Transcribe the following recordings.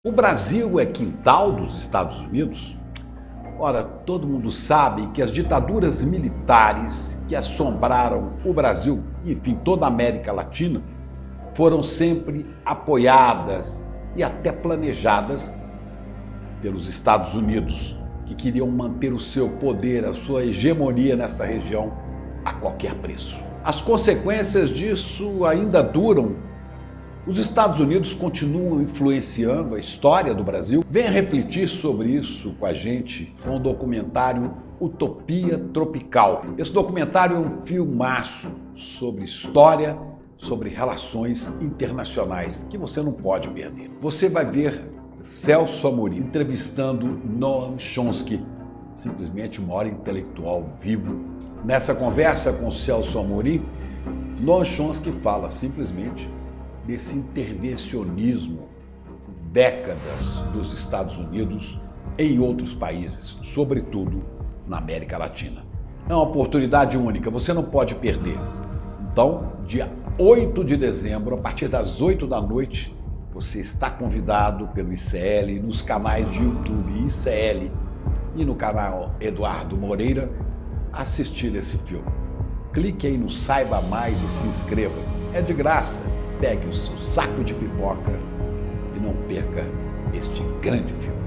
O Brasil é quintal dos Estados Unidos? Ora, todo mundo sabe que as ditaduras militares que assombraram o Brasil, enfim, toda a América Latina, foram sempre apoiadas e até planejadas pelos Estados Unidos, que queriam manter o seu poder, a sua hegemonia nesta região a qualquer preço. As consequências disso ainda duram. Os Estados Unidos continuam influenciando a história do Brasil. Venha refletir sobre isso com a gente com o documentário Utopia Tropical. Esse documentário é um filmaço sobre história, sobre relações internacionais, que você não pode perder. Você vai ver Celso Amorim entrevistando Noam Chomsky, simplesmente o maior intelectual vivo. Nessa conversa com Celso Amorim, Noam Chomsky fala simplesmente desse intervencionismo por décadas dos Estados Unidos em outros países, sobretudo na América Latina. É uma oportunidade única, você não pode perder. Então, dia 8 de dezembro, a partir das 8 da noite, você está convidado pelo ICL, nos canais de YouTube ICL e no canal Eduardo Moreira, a assistir esse filme. Clique aí no Saiba Mais e se inscreva. É de graça. Pegue o seu saco de pipoca e não perca este grande filme.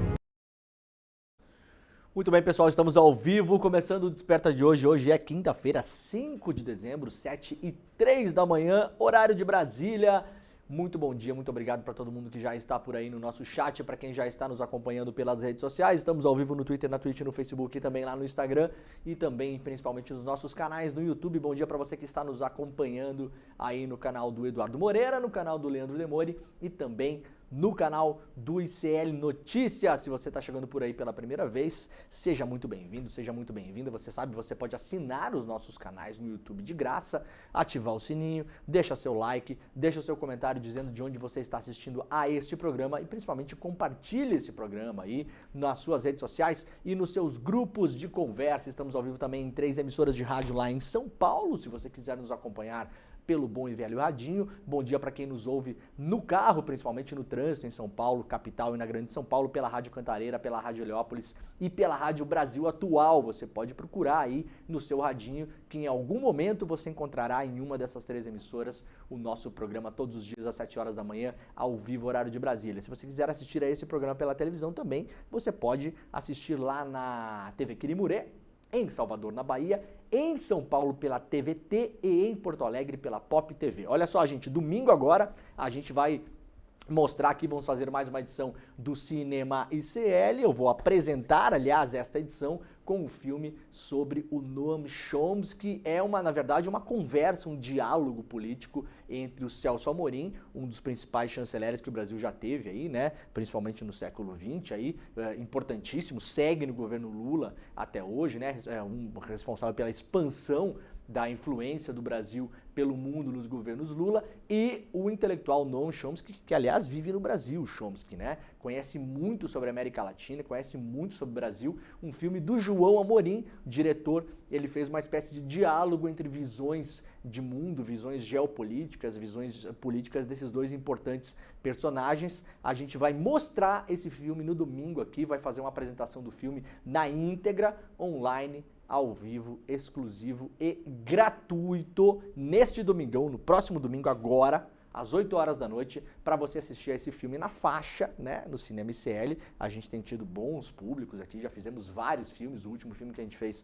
Muito bem, pessoal, estamos ao vivo, começando o Desperta de hoje. Hoje é quinta-feira, 5 de dezembro, 7h03 da manhã, horário de Brasília. Muito bom dia, muito obrigado para todo mundo que já está por aí no nosso chat, para quem já está nos acompanhando pelas redes sociais. Estamos ao vivo no Twitter, na Twitch, no Facebook e também lá no Instagram e também, principalmente, nos nossos canais no YouTube. Bom dia para você que está nos acompanhando aí no canal do Eduardo Moreira, no canal do Leandro Demori e também no canal do ICL Notícias. Se você está chegando por aí pela primeira vez, seja muito bem-vindo, seja muito bem-vinda. Você sabe, você pode assinar os nossos canais no YouTube de graça, ativar o sininho, deixa seu like, deixa o seu comentário dizendo de onde você está assistindo a este programa e principalmente compartilhe esse programa aí nas suas redes sociais e nos seus grupos de conversa. Estamos ao vivo também em 3 emissoras de rádio lá em São Paulo, se você quiser nos acompanhar pelo bom e velho radinho. Bom dia para quem nos ouve no carro, principalmente no trânsito em São Paulo, capital e na Grande São Paulo, pela Rádio Cantareira, pela Rádio Heliópolis e pela Rádio Brasil Atual. Você pode procurar aí no seu radinho, que em algum momento você encontrará em uma dessas 3 emissoras o nosso programa todos os dias às 7 horas da manhã, ao vivo, horário de Brasília. Se você quiser assistir a esse programa pela televisão também, você pode assistir lá na TV Quirimurê, em Salvador, na Bahia, em São Paulo pela TVT e em Porto Alegre pela Pop TV. Olha só, gente, domingo agora a gente vai mostrar aqui, vamos fazer mais uma edição do Cinema ICL. Eu vou apresentar, aliás, esta edição com um filme sobre o Noam Chomsky. É na verdade, uma conversa, um diálogo político entre o Celso Amorim, um dos principais chanceleres que o Brasil já teve aí, né, principalmente no século XX aí, importantíssimo, segue no governo Lula até hoje, né, é um responsável pela expansão da influência do Brasil pelo mundo nos governos Lula, e o intelectual Noam Chomsky, que aliás vive no Brasil, Chomsky, né? Conhece muito sobre a América Latina, conhece muito sobre o Brasil. Um filme do João Amorim, diretor, ele fez uma espécie de diálogo entre visões de mundo, visões geopolíticas, visões políticas desses dois importantes personagens. A gente vai mostrar esse filme no domingo aqui, vai fazer uma apresentação do filme na íntegra, online, ao vivo, exclusivo e gratuito neste domingão, no próximo domingo agora, às 8 horas da noite, para você assistir a esse filme na faixa, né, no Cinema ICL. A gente tem tido bons públicos aqui, já fizemos vários filmes. O último filme que a gente fez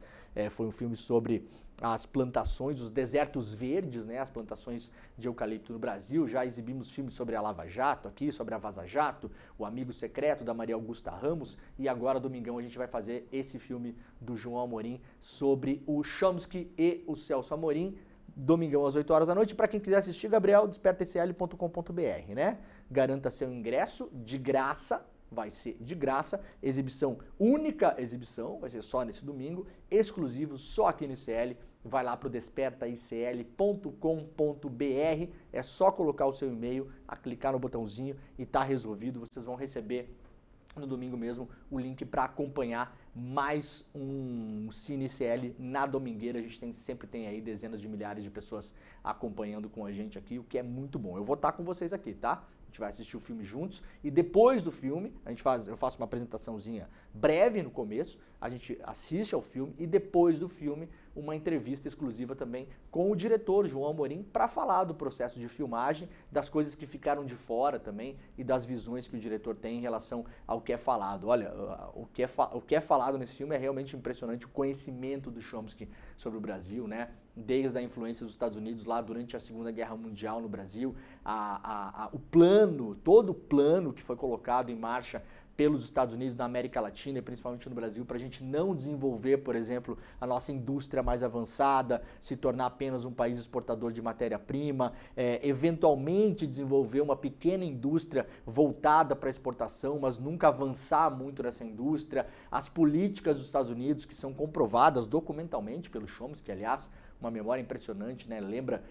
foi um filme sobre as plantações, os desertos verdes, né, as plantações de eucalipto no Brasil. Já exibimos filmes sobre a Lava Jato aqui, sobre a Vaza Jato, O Amigo Secreto, da Maria Augusta Ramos, e agora, domingão, a gente vai fazer esse filme do João Amorim sobre o Chomsky e o Celso Amorim. Domingão às 8 horas da noite. Para quem quiser assistir, Gabriel, despertacl.com.br, né? Garanta seu ingresso de graça, vai ser de graça, exibição, única exibição, vai ser só nesse domingo, exclusivo só aqui no ICL. Vai lá para o despertacl.com.br, é só colocar o seu e-mail, clicar no botãozinho e tá resolvido. Vocês vão receber no domingo mesmo o link para acompanhar mais um Cine ICL na domingueira. A gente sempre tem aí dezenas de milhares de pessoas acompanhando com a gente aqui, o que é muito bom. Eu vou estar com vocês aqui, tá? gente vai assistir o filme juntos e depois do filme, eu faço uma apresentaçãozinha breve no começo, a gente assiste ao filme e depois do filme uma entrevista exclusiva também com o diretor João Amorim para falar do processo de filmagem, das coisas que ficaram de fora também e das visões que o diretor tem em relação ao que é falado. Olha, o que é falado nesse filme é realmente impressionante, o conhecimento do Chomsky sobre o Brasil, né? Desde a influência dos Estados Unidos lá durante a Segunda Guerra Mundial no Brasil, o plano, todo o plano que foi colocado em marcha pelos Estados Unidos na América Latina e principalmente no Brasil, para a gente não desenvolver, por exemplo, a nossa indústria mais avançada, se tornar apenas um país exportador de matéria-prima, eventualmente desenvolver uma pequena indústria voltada para exportação, mas nunca avançar muito nessa indústria, as políticas dos Estados Unidos que são comprovadas documentalmente pelo Chomsky, aliás, uma memória impressionante, né? Lembra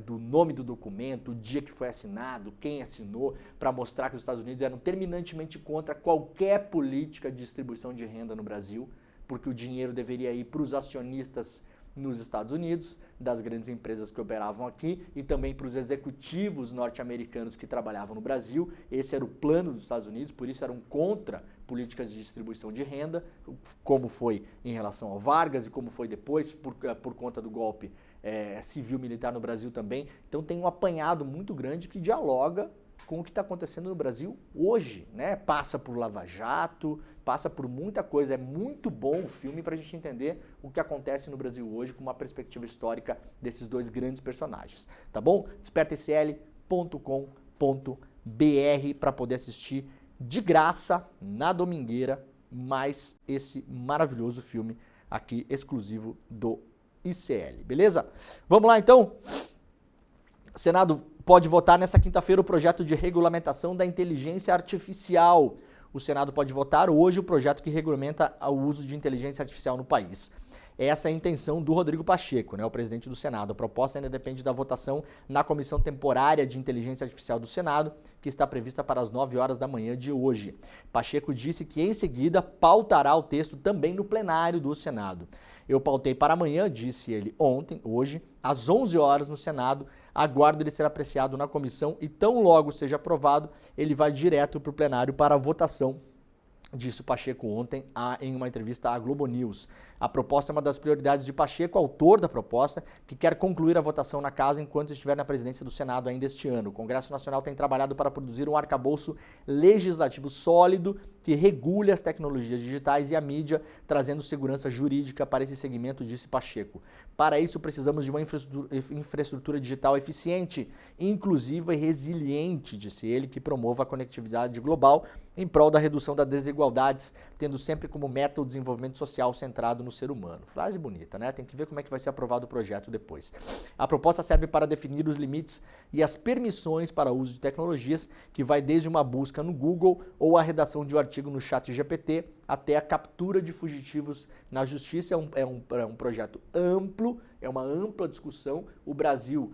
do nome do documento, o dia que foi assinado, quem assinou, para mostrar que os Estados Unidos eram terminantemente contra qualquer política de distribuição de renda no Brasil, porque o dinheiro deveria ir para os acionistas nos Estados Unidos, das grandes empresas que operavam aqui e também para os executivos norte-americanos que trabalhavam no Brasil. Esse era o plano dos Estados Unidos, por isso eram contra políticas de distribuição de renda, como foi em relação ao Vargas e como foi depois por conta do golpe civil-militar no Brasil também. Então tem um apanhado muito grande que dialoga com o que está acontecendo no Brasil hoje, né? Passa por Lava Jato, passa por muita coisa. É muito bom o filme para a gente entender o que acontece no Brasil hoje com uma perspectiva histórica desses dois grandes personagens, tá bom? despertacl.com.br para poder assistir de graça na domingueira mais esse maravilhoso filme aqui exclusivo do ICL, beleza? Vamos lá então? Senado pode votar nessa quinta-feira o projeto de regulamentação da inteligência artificial. O Senado pode votar hoje o projeto que regulamenta o uso de inteligência artificial no país. Essa é a intenção do Rodrigo Pacheco, né, o presidente do Senado. A proposta ainda depende da votação na Comissão Temporária de Inteligência Artificial do Senado, que está prevista para as 9 horas da manhã de hoje. Pacheco disse que em seguida pautará o texto também no plenário do Senado. Eu pautei para amanhã, disse ele hoje, às 11 horas no Senado. Aguardo ele ser apreciado na comissão e tão logo seja aprovado, ele vai direto para o plenário para a votação, disse o Pacheco ontem em uma entrevista à Globo News. A proposta é uma das prioridades de Pacheco, autor da proposta, que quer concluir a votação na casa enquanto estiver na presidência do Senado ainda este ano. O Congresso Nacional tem trabalhado para produzir um arcabouço legislativo sólido que regule as tecnologias digitais e a mídia, trazendo segurança jurídica para esse segmento, disse Pacheco. Para isso, precisamos de uma infraestrutura digital eficiente, inclusiva e resiliente, disse ele, que promova a conectividade global em prol da redução das desigualdades, tendo sempre como meta o desenvolvimento social centrado no ser humano. Frase bonita, né? Tem que ver como é que vai ser aprovado o projeto depois. A proposta serve para definir os limites e as permissões para o uso de tecnologias, que vai desde uma busca no Google ou a redação de um artigo no ChatGPT até a captura de fugitivos na justiça. É um projeto amplo, é uma ampla discussão. O Brasil,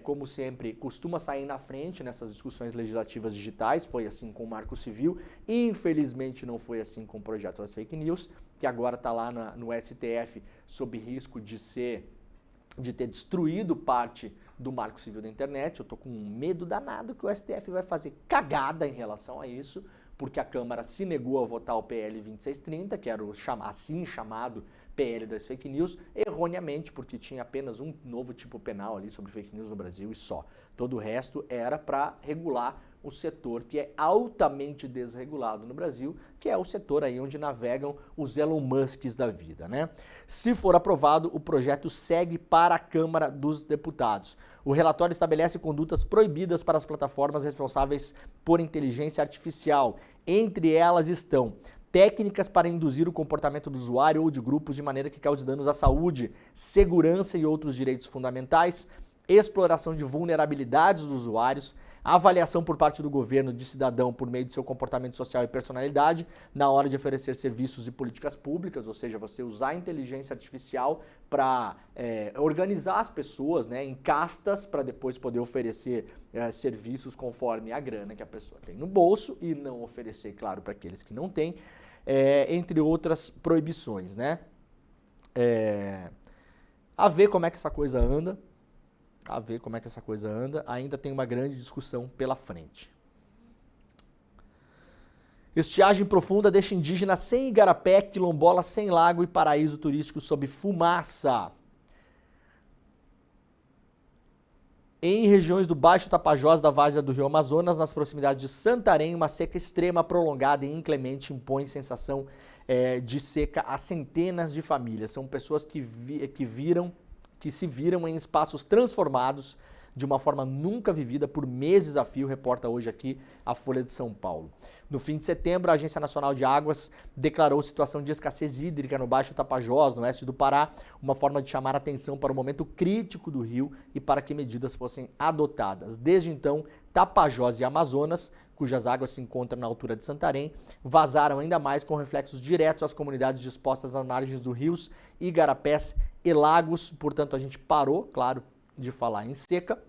como sempre, costuma sair na frente nessas discussões legislativas digitais. Foi assim com o Marco Civil. Infelizmente não foi assim com o projeto das fake news, que agora está lá no STF sob risco de ter destruído parte do Marco Civil da internet. Eu estou com um medo danado que o STF vai fazer cagada em relação a isso, porque a Câmara se negou a votar o PL 2630, que era o assim chamado PL das fake news, erroneamente, porque tinha apenas um novo tipo penal ali sobre fake news no Brasil e só. Todo o resto era para regular o setor que é altamente desregulado no Brasil, que é o setor aí onde navegam os Elon Musks da vida, né? Se for aprovado, o projeto segue para a Câmara dos Deputados. O relatório estabelece condutas proibidas para as plataformas responsáveis por inteligência artificial. Entre elas estão técnicas para induzir o comportamento do usuário ou de grupos de maneira que cause danos à saúde, segurança e outros direitos fundamentais, exploração de vulnerabilidades dos usuários, avaliação por parte do governo de cidadão por meio de seu comportamento social e personalidade na hora de oferecer serviços e políticas públicas, ou seja, você usar a inteligência artificial para organizar as pessoas, né, em castas para depois poder oferecer serviços conforme a grana que a pessoa tem no bolso e não oferecer, claro, para aqueles que não têm, entre outras proibições, né? A ver como é que essa coisa anda. Ainda tem uma grande discussão pela frente. Estiagem profunda deixa indígena sem igarapé, quilombola sem lago e paraíso turístico sob fumaça. Em regiões do Baixo Tapajós da várzea do Rio Amazonas, nas proximidades de Santarém, uma seca extrema, prolongada e inclemente impõe sensação de seca a centenas de famílias. São pessoas que se viram em espaços transformados de uma forma nunca vivida por meses a fio, reporta hoje aqui a Folha de São Paulo. No fim de setembro, a Agência Nacional de Águas declarou situação de escassez hídrica no Baixo Tapajós, no oeste do Pará, uma forma de chamar atenção para o momento crítico do rio e para que medidas fossem adotadas. Desde então, Tapajós e Amazonas, cujas águas se encontram na altura de Santarém, vazaram ainda mais com reflexos diretos às comunidades dispostas às margens dos rios, igarapés e lagos. Portanto, a gente parou, claro, de falar em seca,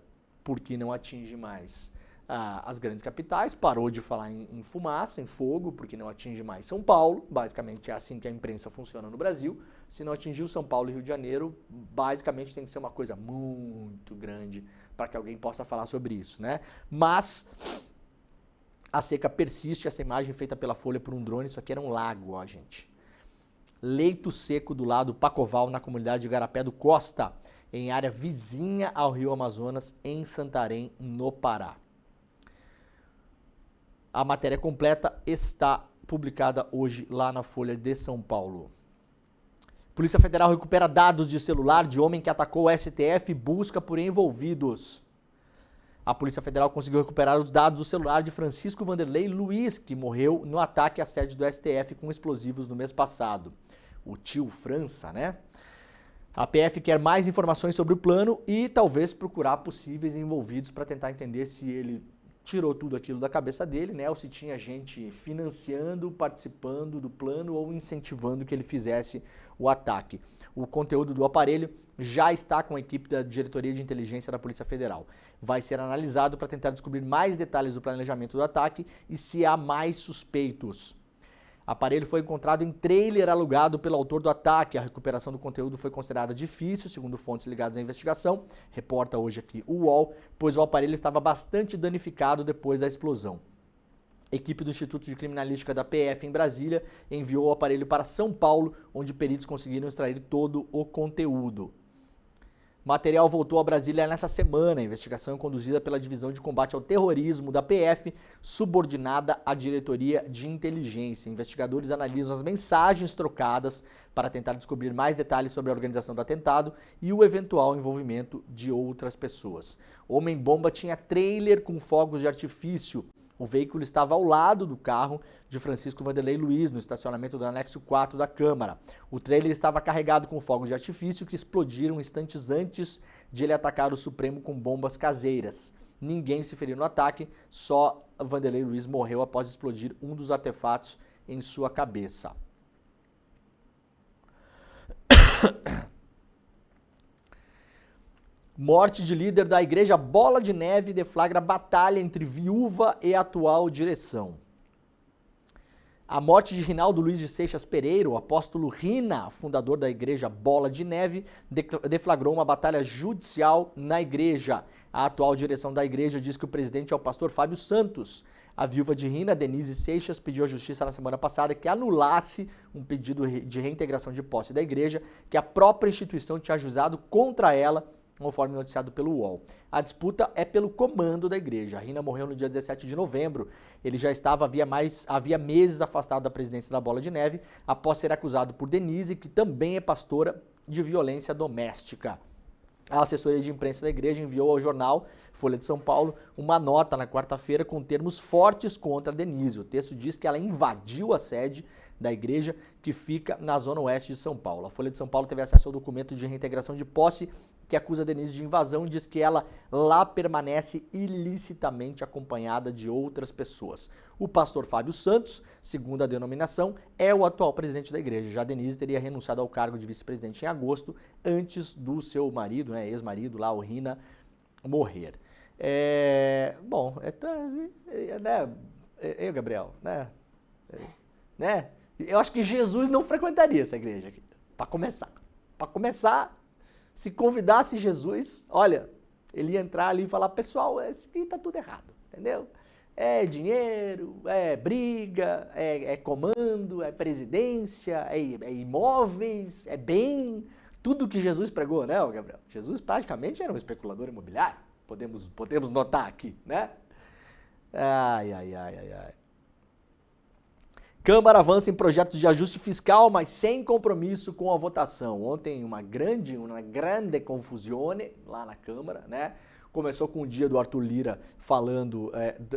porque não atinge mais as grandes capitais, parou de falar em fumaça, em fogo, porque não atinge mais São Paulo. Basicamente é assim que a imprensa funciona no Brasil. Se não atingiu São Paulo e Rio de Janeiro, basicamente tem que ser uma coisa muito grande para que alguém possa falar sobre isso, né? Mas a seca persiste. Essa imagem feita pela Folha por um drone, isso aqui era um lago, ó, gente. Leito seco do lado Pacoval, na comunidade de Igarapé do Costa, em área vizinha ao Rio Amazonas, em Santarém, no Pará. A matéria completa está publicada hoje lá na Folha de São Paulo. Polícia Federal recupera dados de celular de homem que atacou o STF e busca por envolvidos. A Polícia Federal conseguiu recuperar os dados do celular de Francisco Vanderlei Luiz, que morreu no ataque à sede do STF com explosivos no mês passado. O tio França, né? A PF quer mais informações sobre o plano e talvez procurar possíveis envolvidos para tentar entender se ele tirou tudo aquilo da cabeça dele, né? Ou se tinha gente financiando, participando do plano ou incentivando que ele fizesse o ataque. O conteúdo do aparelho já está com a equipe da Diretoria de Inteligência da Polícia Federal. Vai ser analisado para tentar descobrir mais detalhes do planejamento do ataque e se há mais suspeitos. O aparelho foi encontrado em trailer alugado pelo autor do ataque. A recuperação do conteúdo foi considerada difícil, segundo fontes ligadas à investigação. Reporta hoje aqui o UOL, pois o aparelho estava bastante danificado depois da explosão. A equipe do Instituto de Criminalística da PF em Brasília enviou o aparelho para São Paulo, onde peritos conseguiram extrair todo o conteúdo. O material voltou a Brasília nessa semana. A investigação é conduzida pela Divisão de Combate ao Terrorismo da PF, subordinada à Diretoria de Inteligência. Investigadores analisam as mensagens trocadas para tentar descobrir mais detalhes sobre a organização do atentado e o eventual envolvimento de outras pessoas. O homem-bomba tinha trailer com fogos de artifício. O veículo estava ao lado do carro de Francisco Vanderlei Luiz, no estacionamento do anexo 4 da Câmara. O trailer estava carregado com fogos de artifício que explodiram instantes antes de ele atacar o Supremo com bombas caseiras. Ninguém se feriu no ataque, só Vanderlei Luiz morreu após explodir um dos artefatos em sua cabeça. Morte de líder da Igreja Bola de Neve deflagra batalha entre viúva e atual direção. A morte de Rinaldo Luiz de Seixas Pereira, o apóstolo Rina, fundador da Igreja Bola de Neve, deflagrou uma batalha judicial na igreja. A atual direção da igreja diz que o presidente é o pastor Fábio Santos. A viúva de Rina, Denise Seixas, pediu à justiça na semana passada que anulasse um pedido de reintegração de posse da igreja que a própria instituição tinha ajuizado contra ela, conforme noticiado pelo UOL. A disputa é pelo comando da igreja. A Rina morreu no dia 17 de novembro. Ele já estava havia meses afastado da presidência da Bola de Neve, após ser acusado por Denise, que também é pastora, de violência doméstica. A assessoria de imprensa da igreja enviou ao jornal Folha de São Paulo uma nota na quarta-feira com termos fortes contra Denise. O texto diz que ela invadiu a sede da igreja, que fica na zona oeste de São Paulo. A Folha de São Paulo teve acesso ao documento de reintegração de posse que acusa Denise de invasão e diz que ela lá permanece ilicitamente acompanhada de outras pessoas. O pastor Fábio Santos, segundo a denominação, é o atual presidente da igreja. Já Denise teria renunciado ao cargo de vice-presidente em agosto, antes do seu marido, né, ex-marido lá, o Rina, morrer. Gabriel, né? Eu acho que Jesus não frequentaria essa igreja aqui, para começar. Para começar, se convidasse Jesus, olha, ele ia entrar ali e falar, pessoal, esse aqui tá tudo errado, entendeu? É dinheiro, é briga, é comando, é presidência, é imóveis, é bem, tudo que Jesus pregou, né, Gabriel? Jesus praticamente era um especulador imobiliário, podemos notar aqui, né? Ai. Câmara avança em projetos de ajuste fiscal, mas sem compromisso com a votação. Ontem uma grande confusione lá na Câmara, né? Começou com o dia do Arthur Lira falando,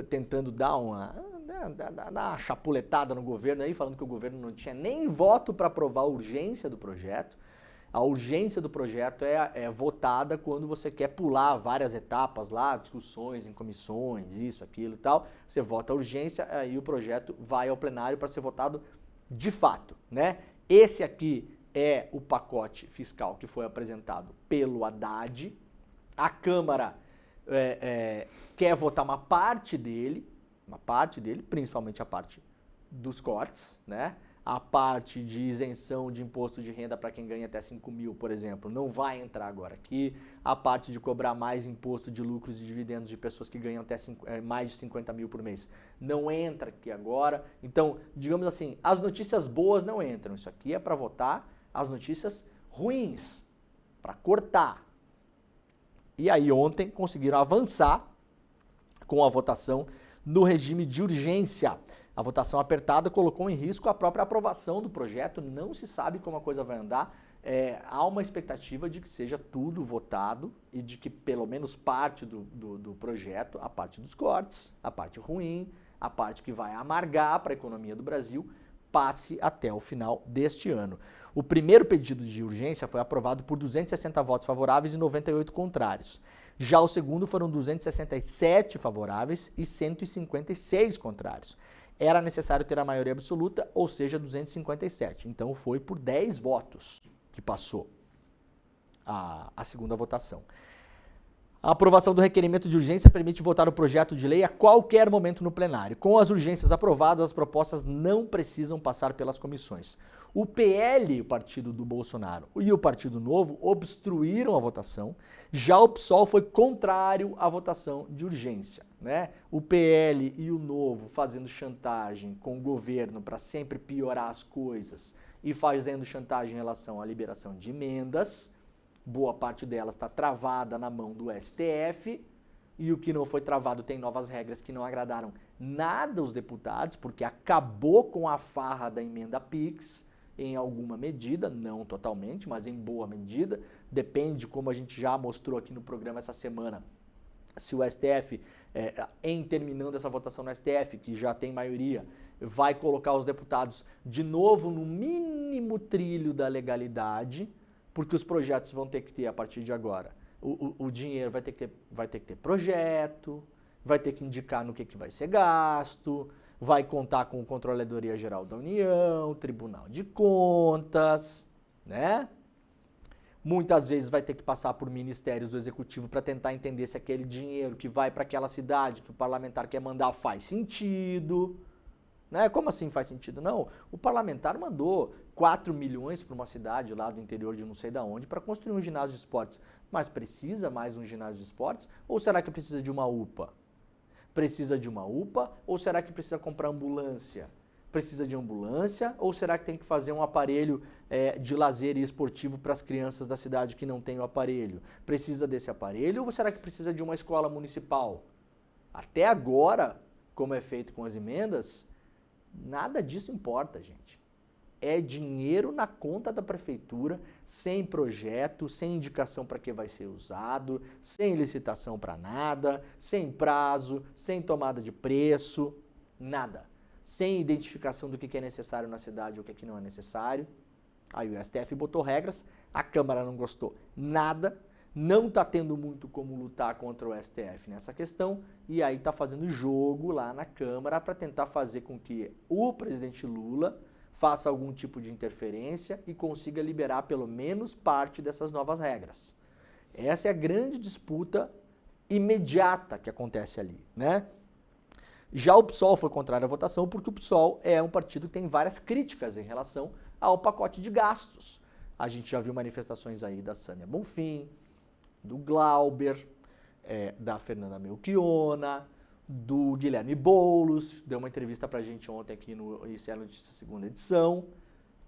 tentando dar uma chapuletada no governo aí, falando que o governo não tinha nem voto para aprovar a urgência do projeto. A urgência do projeto é votada quando você quer pular várias etapas lá, discussões em comissões, isso, aquilo e tal. Você vota a urgência, aí o projeto vai ao plenário para ser votado de fato, né? Esse aqui é o pacote fiscal que foi apresentado pelo Haddad. A Câmara quer votar uma parte dele, principalmente a parte dos cortes, né? A parte de isenção de imposto de renda para quem ganha até 5 mil, por exemplo, não vai entrar agora aqui. A parte de cobrar mais imposto de lucros e dividendos de pessoas que ganham até mais de 50 mil por mês não entra aqui agora. Então, digamos assim, as notícias boas não entram. Isso aqui é para votar as notícias ruins, para cortar. E aí ontem conseguiram avançar com a votação no regime de urgência. A votação apertada colocou em risco a própria aprovação do projeto, não se sabe como a coisa vai andar. Há uma expectativa de que seja tudo votado e de que pelo menos parte do projeto, a parte dos cortes, a parte ruim, a parte que vai amargar para a economia do Brasil, passe até o final deste ano. O primeiro pedido de urgência foi aprovado por 260 votos favoráveis e 98 contrários. Já o segundo foram 267 favoráveis e 156 contrários. Era necessário ter a maioria absoluta, ou seja, 257. Então foi por 10 votos que passou a segunda votação. A aprovação do requerimento de urgência permite votar o projeto de lei a qualquer momento no plenário. Com as urgências aprovadas, as propostas não precisam passar pelas comissões. O PL, o partido do Bolsonaro, e o Partido Novo obstruíram a votação. Já o PSOL foi contrário à votação de urgência, né? O PL e o Novo fazendo chantagem com o governo para sempre piorar as coisas e fazendo chantagem em relação à liberação de emendas. Boa parte delas está travada na mão do STF, e o que não foi travado tem novas regras que não agradaram nada aos deputados, porque acabou com a farra da emenda PIX em alguma medida, não totalmente, mas em boa medida. Depende, como a gente já mostrou aqui no programa essa semana, se o STF, em terminando essa votação no STF, que já tem maioria, vai colocar os deputados de novo no mínimo trilho da legalidade, porque os projetos vão ter que ter, a partir de agora, o dinheiro vai ter que ter projeto, vai ter que indicar no que vai ser gasto, vai contar com a Controladoria Geral da União, Tribunal de Contas, né? Muitas vezes vai ter que passar por ministérios do Executivo para tentar entender se aquele dinheiro que vai para aquela cidade que o parlamentar quer mandar faz sentido. Né? Como assim faz sentido? Não, o parlamentar mandou 4 milhões para uma cidade lá do interior de não sei de onde para construir um ginásio de esportes. Mas precisa mais um ginásio de esportes? Ou será que precisa de uma UPA? Precisa de uma UPA ou será que precisa comprar ambulância? Precisa de ambulância ou será que tem que fazer um aparelho de lazer e esportivo para as crianças da cidade que não tem o aparelho? Precisa desse aparelho ou será que precisa de uma escola municipal? Até agora, como é feito com as emendas, nada disso importa, gente. É dinheiro na conta da prefeitura, sem projeto, sem indicação para que vai ser usado, sem licitação para nada, sem prazo, sem tomada de preço, nada. Sem identificação do que é necessário na cidade ou o que não é necessário. Aí o STF botou regras, a Câmara não gostou nada, não está tendo muito como lutar contra o STF nessa questão, e aí está fazendo jogo lá na Câmara para tentar fazer com que o presidente Lula faça algum tipo de interferência e consiga liberar pelo menos parte dessas novas regras. Essa é a grande disputa imediata que acontece ali, né? Já o PSOL foi contrário à votação porque o PSOL é um partido que tem várias críticas em relação ao pacote de gastos. A gente já viu manifestações aí da Sâmia Bonfim, do Glauber, da Fernanda Melchiona, do Guilherme Boulos, deu uma entrevista pra gente ontem aqui no Isso é Notícia segunda edição,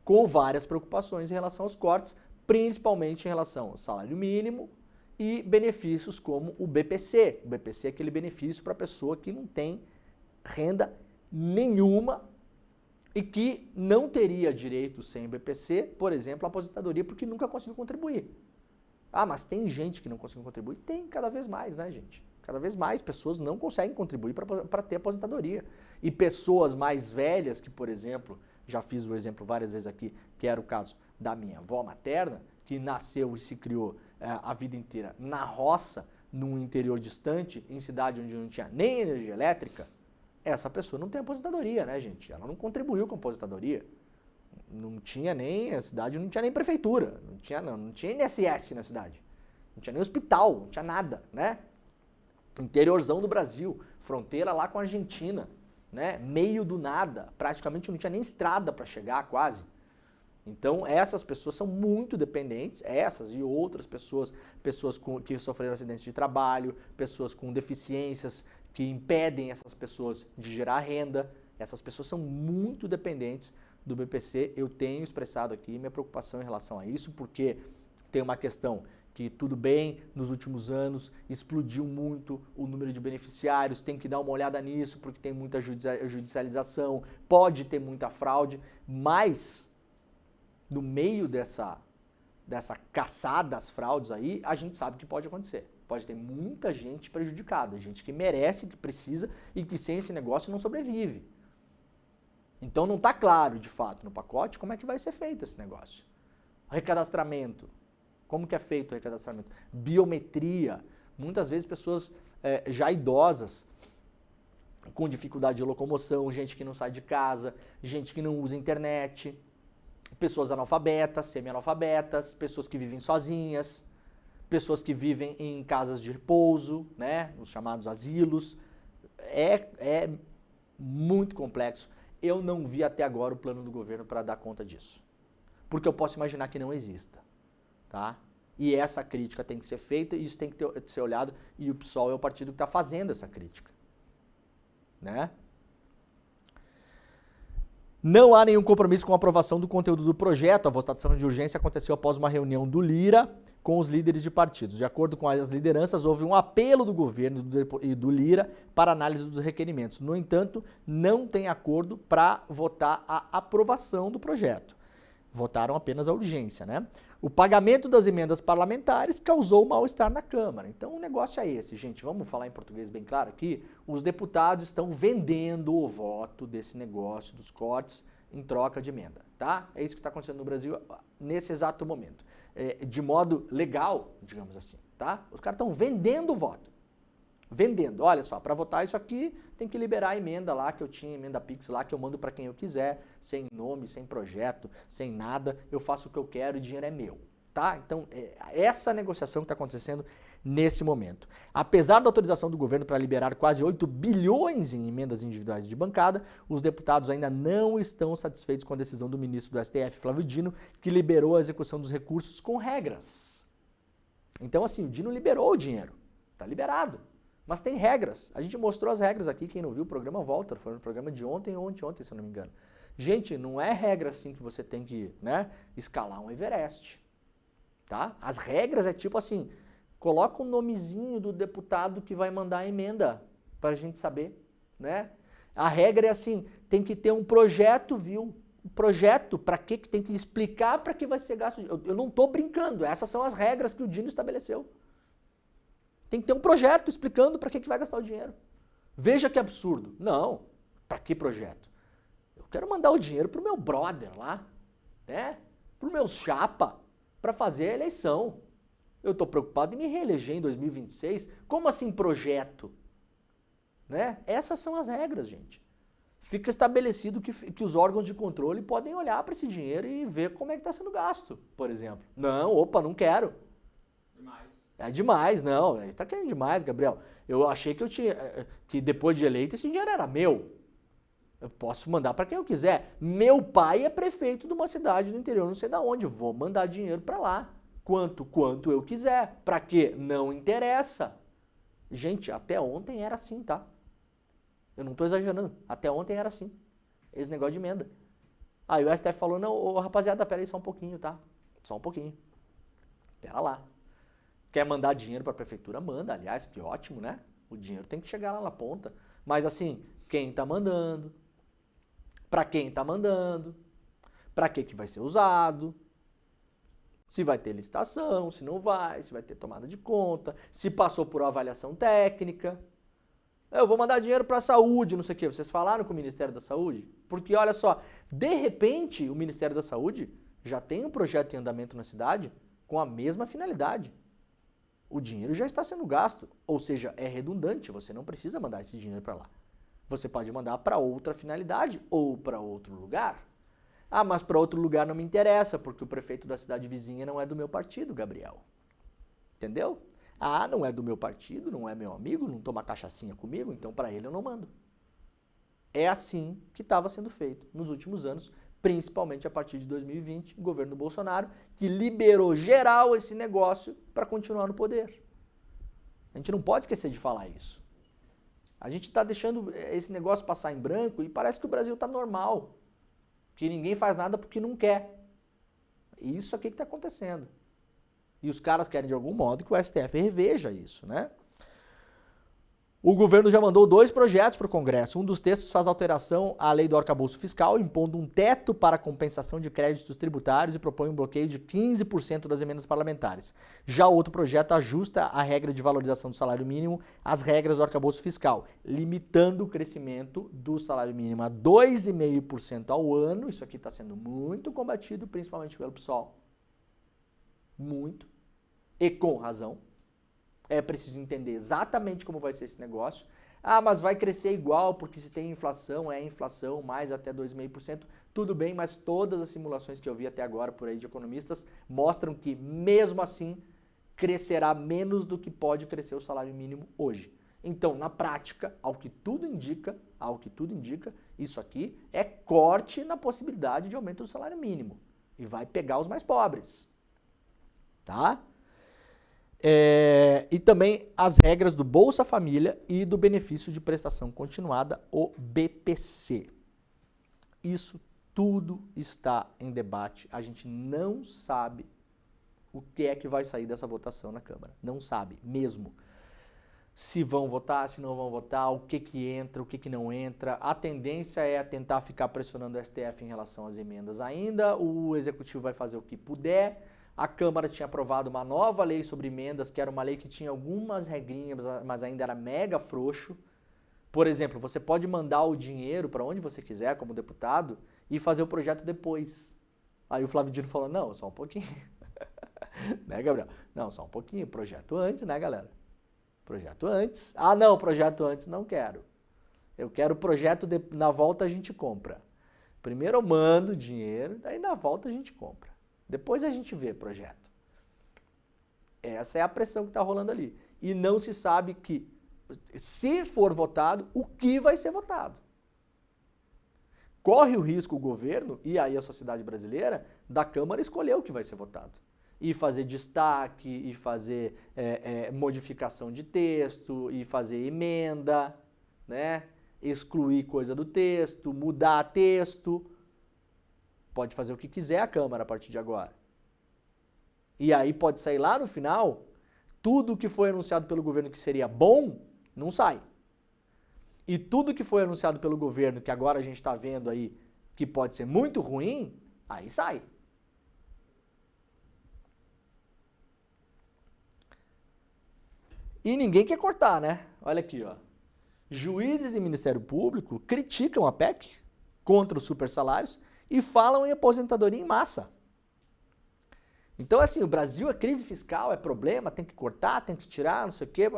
com várias preocupações em relação aos cortes, principalmente em relação ao salário mínimo e benefícios como o BPC. O BPC é aquele benefício para a pessoa que não tem renda nenhuma e que não teria direito sem BPC, por exemplo, à aposentadoria, porque nunca conseguiu contribuir. Ah, mas tem gente que não conseguiu contribuir? Tem, cada vez mais, né, gente? Cada vez mais pessoas não conseguem contribuir para ter aposentadoria. E pessoas mais velhas, que, por exemplo, já fiz o exemplo várias vezes aqui, que era o caso da minha avó materna, que nasceu e se criou a vida inteira na roça, num interior distante, em cidade onde não tinha nem energia elétrica, essa pessoa não tem aposentadoria, né, gente? Ela não contribuiu com a aposentadoria. Não tinha nem, a cidade não tinha nem prefeitura, não tinha INSS na cidade, não tinha nem hospital, não tinha nada, né? Interiorzão do Brasil, fronteira lá com a Argentina, né? Meio do nada, praticamente não tinha nem estrada para chegar quase. Então essas pessoas são muito dependentes, essas e outras pessoas que sofreram acidentes de trabalho, pessoas com deficiências que impedem essas pessoas de gerar renda, essas pessoas são muito dependentes do BPC. Eu tenho expressado aqui minha preocupação em relação a isso, porque tem uma questão que, tudo bem, nos últimos anos explodiu muito o número de beneficiários, tem que dar uma olhada nisso, porque tem muita judicialização, pode ter muita fraude, mas no meio dessa caçada às fraudes aí, a gente sabe que pode acontecer. Pode ter muita gente prejudicada, gente que merece, que precisa e que sem esse negócio não sobrevive. Então não está claro, de fato, no pacote como é que vai ser feito esse negócio. Recadastramento. Como que é feito o recadastramento? Biometria. Muitas vezes pessoas já idosas, com dificuldade de locomoção, gente que não sai de casa, gente que não usa internet, pessoas analfabetas, semi-analfabetas, pessoas que vivem sozinhas, pessoas que vivem em casas de repouso, né, os chamados asilos. É muito complexo. Eu não vi até agora o plano do governo para dar conta disso. Porque eu posso imaginar que não exista. Tá? E essa crítica tem que ser feita e isso tem que ser olhado, e o PSOL é o partido que está fazendo essa crítica. Né? Não há nenhum compromisso com a aprovação do conteúdo do projeto. A votação de urgência aconteceu após uma reunião do Lira com os líderes de partidos. De acordo com as lideranças, houve um apelo do governo e do Lira para análise dos requerimentos. No entanto, não tem acordo para votar a aprovação do projeto. Votaram apenas a urgência, né? O pagamento das emendas parlamentares causou mal-estar na Câmara. Então o negócio é esse, gente. Vamos falar em português bem claro aqui. Os deputados estão vendendo o voto desse negócio dos cortes em troca de emenda, tá? É isso que está acontecendo no Brasil nesse exato momento. De modo legal, digamos assim, tá? Os caras estão vendendo o voto. Vendendo. Olha só, para votar isso aqui tem que liberar a emenda lá que eu tinha, emenda Pix lá, que eu mando para quem eu quiser, sem nome, sem projeto, sem nada, eu faço o que eu quero e o dinheiro é meu, tá? Então, essa negociação que está acontecendo nesse momento. Apesar da autorização do governo para liberar quase 8 bilhões em emendas individuais de bancada, os deputados ainda não estão satisfeitos com a decisão do ministro do STF, Flávio Dino, que liberou a execução dos recursos com regras. Então, assim, o Dino liberou o dinheiro, tá liberado. Mas tem regras. A gente mostrou as regras aqui, quem não viu o programa volta, foi no programa de ontem ou ontem, se eu não me engano. Gente, não é regra assim que você tem que, né, escalar um Everest, tá? As regras é tipo assim, coloca o nomezinho do deputado que vai mandar a emenda para a gente saber, né? A regra é assim, tem que ter um projeto, viu? Um projeto, para que tem que explicar para que vai ser gasto. Eu não estou brincando, essas são as regras que o Dino estabeleceu. Tem que ter um projeto explicando para que vai gastar o dinheiro. Veja que absurdo. Não, para que projeto? Eu quero mandar o dinheiro pro meu brother lá, né? Pro meu chapa, para fazer a eleição. Eu estou preocupado em me reeleger em 2026. Como assim projeto? Né? Essas são as regras, gente. Fica estabelecido que os órgãos de controle podem olhar para esse dinheiro e ver como é que está sendo gasto, por exemplo. Não, opa, não quero. É demais, não. Você está querendo demais, Gabriel. Eu achei que depois de eleito esse dinheiro era meu. Eu posso mandar para quem eu quiser. Meu pai é prefeito de uma cidade do interior, não sei de onde. Vou mandar dinheiro para lá. Quanto eu quiser. Para quê? Não interessa. Gente, até ontem era assim, tá? Eu não estou exagerando. Até ontem era assim. Esse negócio de emenda. Aí o STF falou, não, ô, rapaziada, pera aí só um pouquinho, tá? Só um pouquinho. Pera lá. Quer mandar dinheiro para a prefeitura? Manda. Aliás, que ótimo, né? O dinheiro tem que chegar lá na ponta. Mas assim, quem está mandando? Para quem está mandando? Para que vai ser usado? Se vai ter licitação, se não vai, se vai ter tomada de conta, se passou por avaliação técnica. Eu vou mandar dinheiro para a saúde, não sei o quê. Vocês falaram com o Ministério da Saúde? Porque olha só, de repente o Ministério da Saúde já tem um projeto em andamento na cidade com a mesma finalidade. O dinheiro já está sendo gasto, ou seja, é redundante, você não precisa mandar esse dinheiro para lá. Você pode mandar para outra finalidade ou para outro lugar. Ah, mas para outro lugar não me interessa, porque o prefeito da cidade vizinha não é do meu partido, Gabriel. Entendeu? Ah, não é do meu partido, não é meu amigo, não toma cachaçinha comigo, então para ele eu não mando. É assim que estava sendo feito nos últimos anos, principalmente a partir de 2020, o governo Bolsonaro, que liberou geral esse negócio para continuar no poder. A gente não pode esquecer de falar isso. A gente está deixando esse negócio passar em branco e parece que o Brasil está normal. Que ninguém faz nada porque não quer. Isso aqui que está acontecendo. E os caras querem de algum modo que o STF reveja isso, né? O governo já mandou 2 projetos para o Congresso. Um dos textos faz alteração à lei do arcabouço fiscal, impondo um teto para a compensação de créditos tributários e propõe um bloqueio de 15% das emendas parlamentares. Já o outro projeto ajusta a regra de valorização do salário mínimo às regras do arcabouço fiscal, limitando o crescimento do salário mínimo a 2,5% ao ano. Isso aqui está sendo muito combatido, principalmente pelo PSOL. Muito. E com razão. É preciso entender exatamente como vai ser esse negócio. Ah, mas vai crescer igual, porque se tem inflação, é inflação, mais até 2,5%. Tudo bem, mas todas as simulações que eu vi até agora por aí de economistas mostram que, mesmo assim, crescerá menos do que pode crescer o salário mínimo hoje. Então, na prática, ao que tudo indica, isso aqui é corte na possibilidade de aumento do salário mínimo. E vai pegar os mais pobres. Tá? E também as regras do Bolsa Família e do benefício de prestação continuada, o BPC. Isso tudo está em debate. A gente não sabe o que é que vai sair dessa votação na Câmara. Não sabe mesmo. Se vão votar, se não vão votar, o que entra, o que não entra. A tendência é tentar ficar pressionando o STF em relação às emendas ainda. O Executivo vai fazer o que puder. A Câmara tinha aprovado uma nova lei sobre emendas, que era uma lei que tinha algumas regrinhas, mas ainda era mega frouxo. Por exemplo, você pode mandar o dinheiro para onde você quiser, como deputado, e fazer o projeto depois. Aí o Flávio Dino falou, não, só um pouquinho. Né, Gabriel? Não, só um pouquinho. Projeto antes, né, galera? Projeto antes. Ah, não, projeto antes não quero. Eu quero o projeto, na volta a gente compra. Primeiro eu mando o dinheiro, daí na volta a gente compra. Depois a gente vê projeto. Essa é a pressão que está rolando ali. E não se sabe que, se for votado, o que vai ser votado. Corre o risco o governo, e aí a sociedade brasileira, da Câmara escolher o que vai ser votado. E fazer destaque, e fazer modificação de texto, e fazer emenda, né? Excluir coisa do texto, mudar texto. Pode fazer o que quiser a Câmara a partir de agora. E aí pode sair lá no final, tudo que foi anunciado pelo governo que seria bom, não sai. E tudo que foi anunciado pelo governo, que agora a gente está vendo aí, que pode ser muito ruim, aí sai. E ninguém quer cortar, né? Olha aqui, ó. Juízes e Ministério Público criticam a PEC contra os supersalários e falam em aposentadoria em massa. Então, assim, o Brasil é crise fiscal, é problema, tem que cortar, tem que tirar, não sei o quê,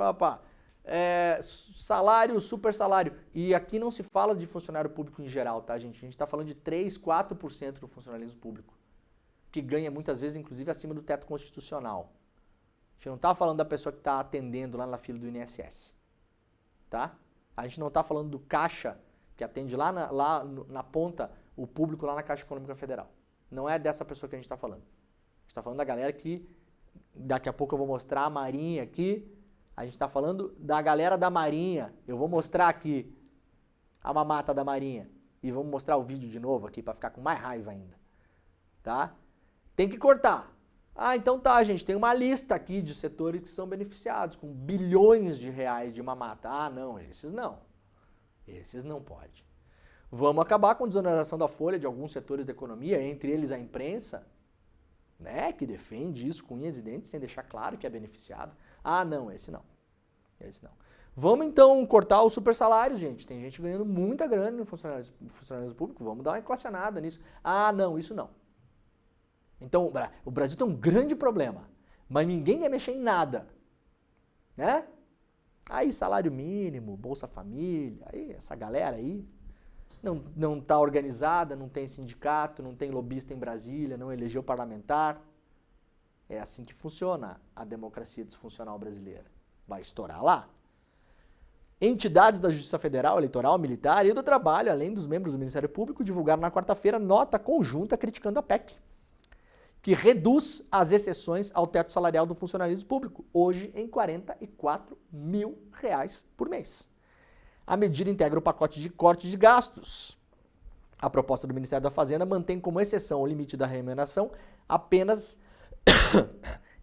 salário, super salário. E aqui não se fala de funcionário público em geral, tá, gente? A gente está falando de 3, 4% do funcionalismo público, que ganha muitas vezes, inclusive, acima do teto constitucional. A gente não está falando da pessoa que está atendendo lá na fila do INSS, tá? A gente não está falando do caixa que atende lá na ponta o público lá na Caixa Econômica Federal. Não é dessa pessoa que a gente está falando. A gente está falando da galera que, daqui a pouco eu vou mostrar a Marinha aqui, a gente está falando da galera da Marinha, eu vou mostrar aqui. a mamata da Marinha. E vamos mostrar o vídeo de novo aqui para ficar com mais raiva ainda. Tá? Tem que cortar. Ah, então tá, gente, tem uma lista aqui de setores que são beneficiados com bilhões de reais de mamata. Ah, não, esses não. Esses não pode. Vamos acabar com a desoneração da folha de alguns setores da economia, entre eles a imprensa, né, que defende isso com unhas e dentes, sem deixar claro que é beneficiado. Ah, não, esse não. Esse não. Vamos então cortar os super salários, gente. Tem gente ganhando muita grana no funcionários públicos. Vamos dar uma equacionada nisso. Ah, não, isso não. Então, o Brasil tem um grande problema, mas ninguém quer mexer em nada. Né? Aí salário mínimo, Bolsa Família, aí essa galera aí não está organizada, não tem sindicato, não tem lobista em Brasília, não elegeu parlamentar. É assim que funciona a democracia disfuncional brasileira. Vai estourar lá. Entidades da Justiça Federal, Eleitoral, Militar e do Trabalho, além dos membros do Ministério Público, divulgaram na quarta-feira nota conjunta criticando a PEC, que reduz as exceções ao teto salarial do funcionalismo público, hoje em R$ 44 mil por mês. A medida integra o pacote de corte de gastos. A proposta do Ministério da Fazenda mantém como exceção ao limite da remuneração apenas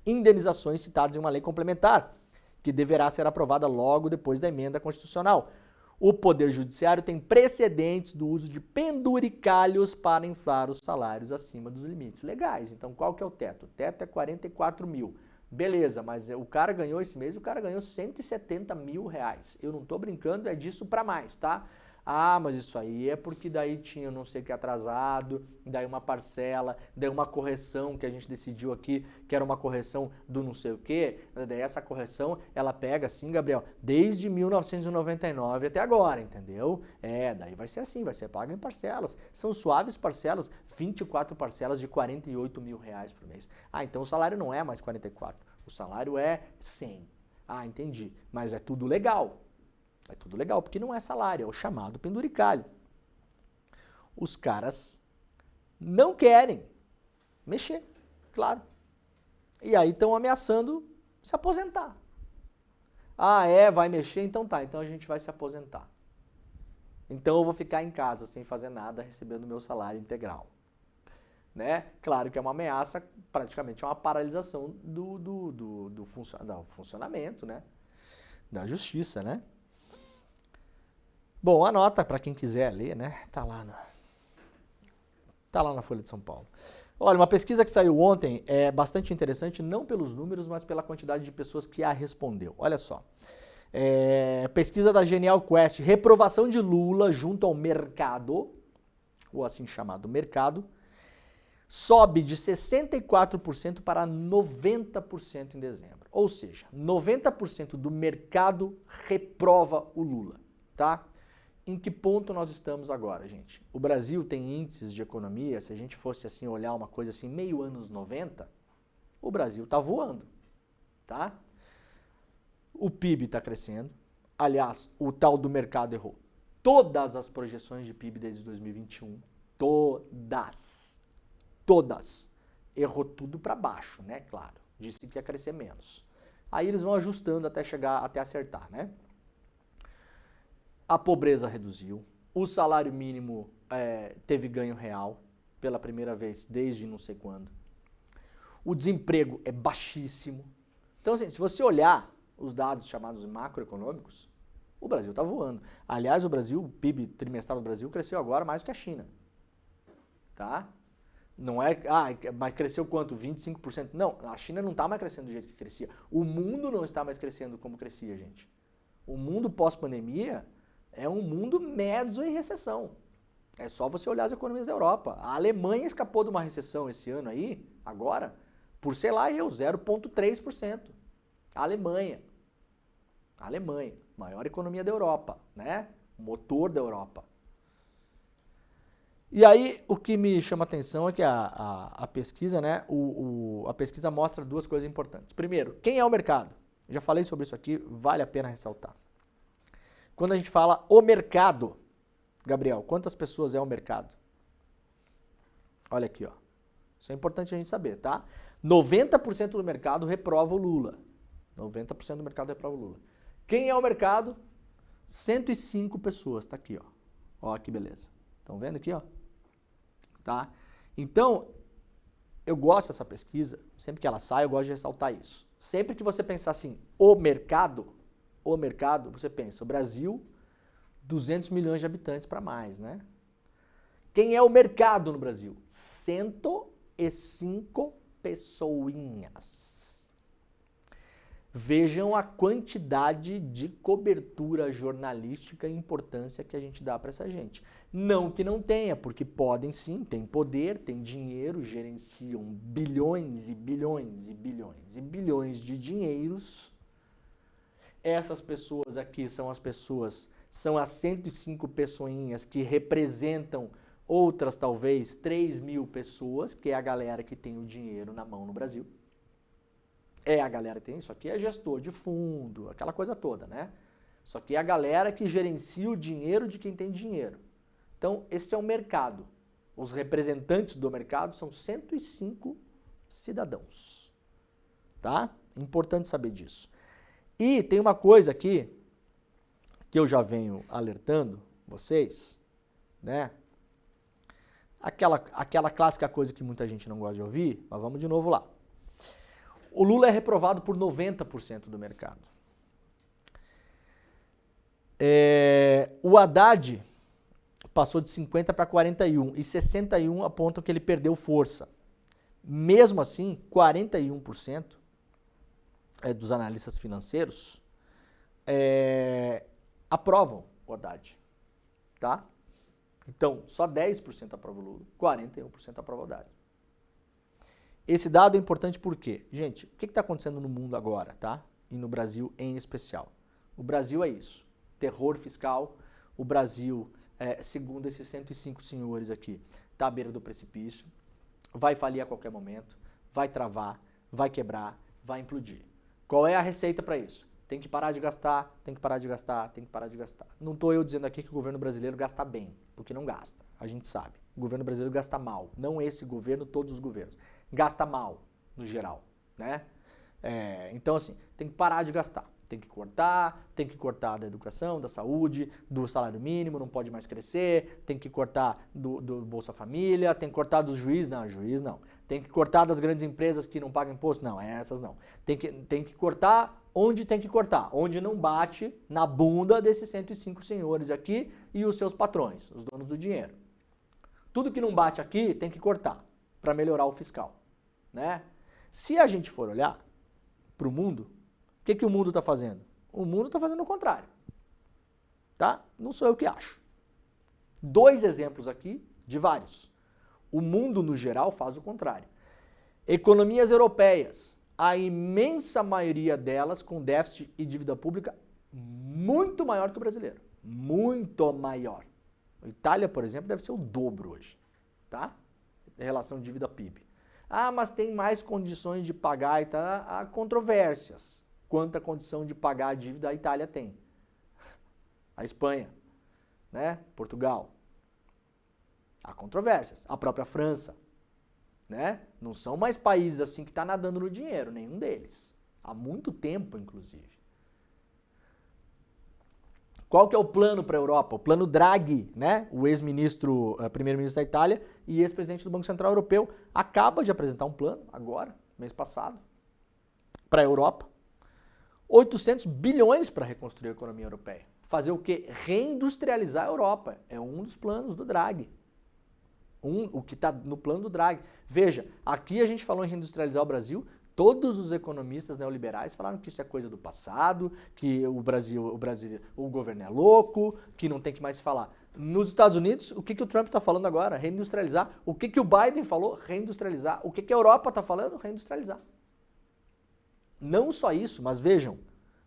indenizações citadas em uma lei complementar, que deverá ser aprovada logo depois da emenda constitucional. O Poder Judiciário tem precedentes do uso de penduricalhos para inflar os salários acima dos limites legais. Então, qual que é o teto? O teto é 44 mil. Beleza, mas o cara ganhou esse mês, o cara ganhou 170 mil reais. Eu não estou brincando, é disso para mais, tá? Ah, mas isso aí é porque daí tinha não sei o que atrasado, daí uma parcela, daí uma correção que a gente decidiu aqui, que era uma correção do não sei o que, daí essa correção, ela pega assim, Gabriel, desde 1999 até agora, entendeu? Daí vai ser assim, vai ser pago em parcelas. São suaves parcelas, 24 parcelas de 48 mil reais por mês. Ah, então o salário não é mais 44, o salário é 100. Ah, entendi, mas é tudo legal. É tudo legal, porque não é salário, é o chamado penduricalho. Os caras não querem mexer, claro. E aí estão ameaçando se aposentar. Ah, vai mexer? Então tá, então a gente vai se aposentar. Então eu vou ficar em casa sem fazer nada, recebendo meu salário integral. Né? Claro que é uma ameaça, praticamente é uma paralisação do funcionamento, né? Da justiça, né? Bom, a nota, para quem quiser ler, né? Tá lá na Folha de São Paulo. Olha, uma pesquisa que saiu ontem é bastante interessante, não pelos números, mas pela quantidade de pessoas que a respondeu. Olha só. Pesquisa da Genial Quest, reprovação de Lula junto ao mercado, ou assim chamado mercado, sobe de 64% para 90% em dezembro. Ou seja, 90% do mercado reprova o Lula, tá? Em que ponto nós estamos agora, gente? O Brasil tem índices de economia, se a gente fosse assim olhar uma coisa assim, meio anos 90, o Brasil está voando, tá? O PIB está crescendo. Aliás, o tal do mercado errou todas as projeções de PIB desde 2021. Todas. Errou tudo para baixo, né? Claro. Disse que ia crescer menos. Aí eles vão ajustando até chegar, até acertar, né? A pobreza reduziu, o salário mínimo teve ganho real pela primeira vez desde não sei quando. O desemprego é baixíssimo. Então, assim, se você olhar os dados chamados macroeconômicos, o Brasil está voando. Aliás, o PIB trimestral do Brasil cresceu agora mais do que a China. Tá? Não é, mas cresceu quanto? 25%? Não, a China não está mais crescendo do jeito que crescia. O mundo não está mais crescendo como crescia, gente. O mundo pós-pandemia é um mundo medio em recessão. É só você olhar as economias da Europa. A Alemanha escapou de uma recessão esse ano aí, agora, por, 0,3%. A Alemanha, maior economia da Europa, né? Motor da Europa. E aí, o que me chama a atenção é que a pesquisa, né? A pesquisa mostra duas coisas importantes. Primeiro, quem é o mercado? Já falei sobre isso aqui, vale a pena ressaltar. Quando a gente fala o mercado, Gabriel, quantas pessoas é o mercado? Olha aqui, ó. Isso é importante a gente saber, tá? 90% do mercado reprova o Lula. 90% do mercado reprova o Lula. Quem é o mercado? 105 pessoas, tá aqui, ó. Ó que beleza. Estão vendo aqui, ó? Tá? Então, eu gosto dessa pesquisa, sempre que ela sai, eu gosto de ressaltar isso. Sempre que você pensar assim, o mercado, você pensa, o Brasil, 200 milhões de habitantes para mais, né? Quem é o mercado no Brasil? 105 pessoinhas. Vejam a quantidade de cobertura jornalística e importância que a gente dá para essa gente. Não que não tenha, porque podem sim, tem poder, tem dinheiro, gerenciam bilhões e bilhões e bilhões e bilhões de dinheiros. Essas pessoas aqui são as 105 pessoinhas que representam outras talvez 3.000 pessoas, que é a galera que tem o dinheiro na mão no Brasil. É a galera que tem isso aqui, é gestor de fundo, aquela coisa toda, né? Isso aqui é a galera que gerencia o dinheiro de quem tem dinheiro. Então, esse é o mercado. Os representantes do mercado são 105 cidadãos. Tá? Importante saber disso. E tem uma coisa aqui que eu já venho alertando vocês, né? Aquela clássica coisa que muita gente não gosta de ouvir, mas vamos de novo lá. O Lula é reprovado por 90% do mercado. O Haddad passou de 50 para 41 e 61 apontam que ele perdeu força. Mesmo assim, 41% dos analistas financeiros aprovam o Haddad, tá? Então, só 10% aprova o Lula, 41% aprova o Haddad. Esse dado é importante porque, gente, o que está acontecendo no mundo agora, tá? E no Brasil em especial. O Brasil é isso, terror fiscal. O Brasil, segundo esses 105 senhores aqui, está à beira do precipício, vai falir a qualquer momento, vai travar, vai quebrar, vai implodir. Qual é a receita para isso? Tem que parar de gastar, tem que parar de gastar, tem que parar de gastar. Não estou eu dizendo aqui que o governo brasileiro gasta bem, porque não gasta, a gente sabe. O governo brasileiro gasta mal, não esse governo, todos os governos. Gasta mal, no geral, né? Então, assim, tem que parar de gastar. Tem que cortar da educação, da saúde, do salário mínimo, não pode mais crescer, tem que cortar do Bolsa Família, tem que cortar dos juízes, não, juiz não. Tem que cortar das grandes empresas que não pagam imposto, não, essas não. Tem que cortar onde tem que cortar, onde não bate na bunda desses 105 senhores aqui e os seus patrões, os donos do dinheiro. Tudo que não bate aqui tem que cortar para melhorar o fiscal, né? Se a gente for olhar para o mundo, o que o mundo está fazendo? O mundo está fazendo o contrário, tá? Não sou eu que acho. 2 exemplos aqui de vários. O mundo, no geral, faz o contrário. Economias europeias, a imensa maioria delas com déficit e dívida pública muito maior que o brasileiro. Muito maior. A Itália, por exemplo, deve ser o dobro hoje, tá? Em relação de dívida PIB. Ah, mas tem mais condições de pagar e tá? Há controvérsias. Quanta condição de pagar a dívida a Itália tem? A Espanha, né? Portugal. Há controvérsias. A própria França, né? Não são mais países assim que está nadando no dinheiro, nenhum deles. Há muito tempo, inclusive. Qual que é o plano para a Europa? O plano Draghi, né? O ex-ministro, primeiro-ministro da Itália e ex-presidente do Banco Central Europeu, acaba de apresentar um plano, agora, mês passado, para a Europa. 800 bilhões para reconstruir a economia europeia. Fazer o quê? Reindustrializar a Europa. É um dos planos do Draghi. O que está no plano do Draghi. Veja, aqui a gente falou em reindustrializar o Brasil, todos os economistas neoliberais falaram que isso é coisa do passado, que o governo é louco, que não tem que mais falar. Nos Estados Unidos, o que o Trump está falando agora? Reindustrializar. O que o Biden falou? Reindustrializar. O que a Europa está falando? Reindustrializar. Não só isso, mas vejam,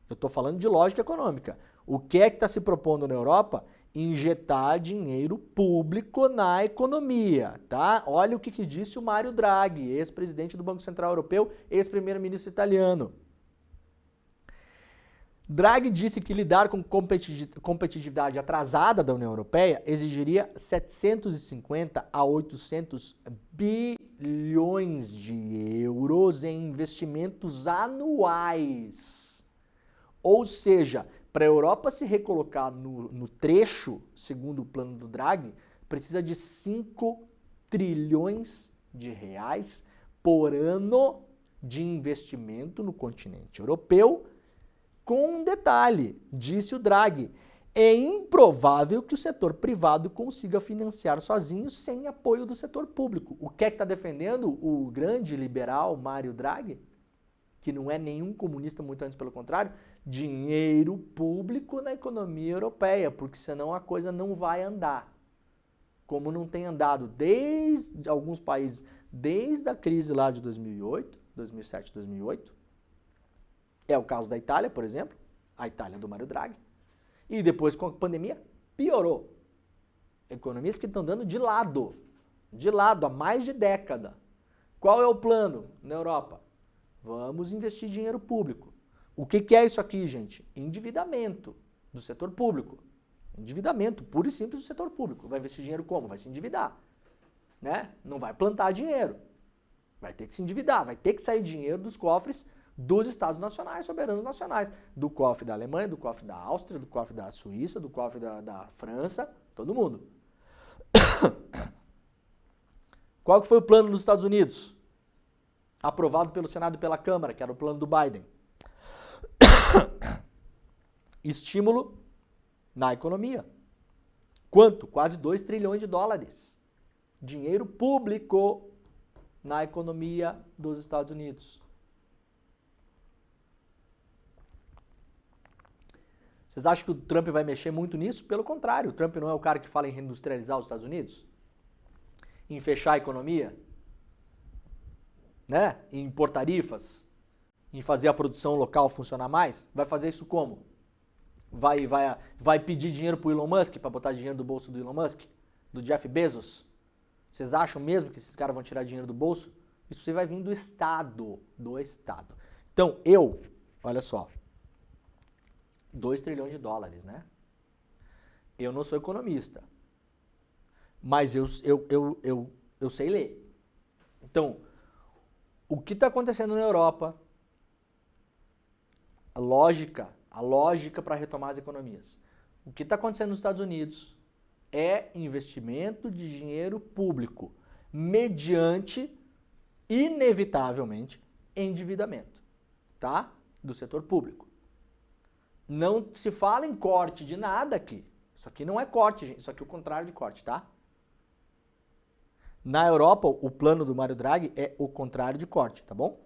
eu estou falando de lógica econômica. O que é que está se propondo na Europa? Injetar dinheiro público na economia, tá? Olha o que disse o Mário Draghi, ex-presidente do Banco Central Europeu, ex-primeiro-ministro italiano. Draghi disse que lidar com competitividade atrasada da União Europeia exigiria 750 a 800 bilhões de euros em investimentos anuais. Ou seja, Para a Europa se recolocar no trecho, segundo o plano do Draghi, precisa de 5 trilhões de reais por ano de investimento no continente europeu, com um detalhe, disse o Draghi, é improvável que o setor privado consiga financiar sozinho sem apoio do setor público. O que é que está defendendo o grande liberal Mário Draghi? Que não é nenhum comunista, muito antes pelo contrário, dinheiro público na economia europeia, porque senão a coisa não vai andar. Como não tem andado desde alguns países, desde a crise lá de 2008, 2007, 2008. É o caso da Itália, por exemplo, a Itália do Mário Draghi. E depois, com a pandemia, piorou. Economias que estão dando de lado há mais de década. Qual é o plano na Europa? Vamos investir dinheiro público. O que é isso aqui, gente? Endividamento do setor público. Endividamento puro e simples do setor público. Vai investir dinheiro como? Vai se endividar. Né? Não vai plantar dinheiro. Vai ter que se endividar, vai ter que sair dinheiro dos cofres dos estados nacionais, soberanos nacionais. Do cofre da Alemanha, do cofre da Áustria, do cofre da Suíça, do cofre da França, todo mundo. Qual que foi o plano dos Estados Unidos? Aprovado pelo Senado e pela Câmara, que era o plano do Biden. Estímulo na economia. Quanto? Quase 2 trilhões de dólares. Dinheiro público na economia dos Estados Unidos. Vocês acham que o Trump vai mexer muito nisso? Pelo contrário, o Trump não é o cara que fala em reindustrializar os Estados Unidos? Em fechar a economia? Né? Em impor tarifas? Em fazer a produção local funcionar mais? Vai fazer isso como? Vai pedir dinheiro pro Elon Musk para botar dinheiro do bolso do Elon Musk? Do Jeff Bezos? Vocês acham mesmo que esses caras vão tirar dinheiro do bolso? Isso vai vir do Estado. Então, olha só, 2 trilhões de dólares, né? Eu não sou economista, mas eu sei ler. Então, o que está acontecendo na Europa, a lógica para retomar as economias. O que está acontecendo nos Estados Unidos é investimento de dinheiro público, mediante, inevitavelmente, endividamento, tá? Do setor público. Não se fala em corte de nada aqui. Isso aqui não é corte, gente. Isso aqui é o contrário de corte, tá? Na Europa, o plano do Mário Draghi é o contrário de corte, tá bom?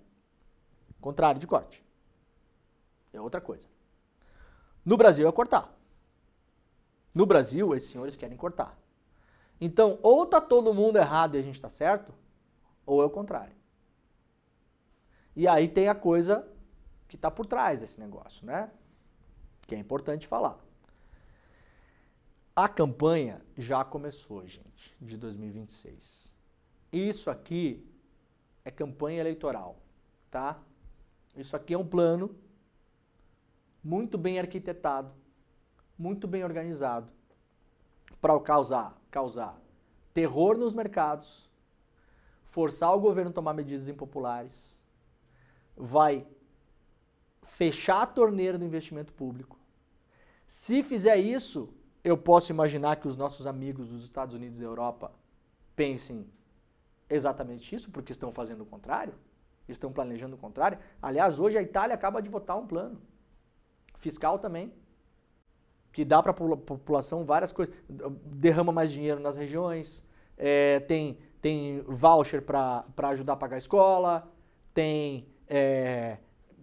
Contrário de corte. É outra coisa. No Brasil é cortar. No Brasil, esses senhores querem cortar. Então, ou tá todo mundo errado e a gente tá certo, ou é o contrário. E aí tem a coisa que tá por trás desse negócio, né? Que é importante falar. A campanha já começou, gente, de 2026. Isso aqui é campanha eleitoral, tá? Isso aqui é um plano muito bem arquitetado, muito bem organizado, para causar terror nos mercados, forçar o governo a tomar medidas impopulares, vai fechar a torneira do investimento público. Se fizer isso, eu posso imaginar que os nossos amigos dos Estados Unidos e da Europa pensem exatamente isso, porque estão fazendo o contrário, estão planejando o contrário. Aliás, hoje a Itália acaba de votar um plano fiscal também, que dá para a população várias coisas, derrama mais dinheiro nas regiões, tem voucher para ajudar a pagar a escola,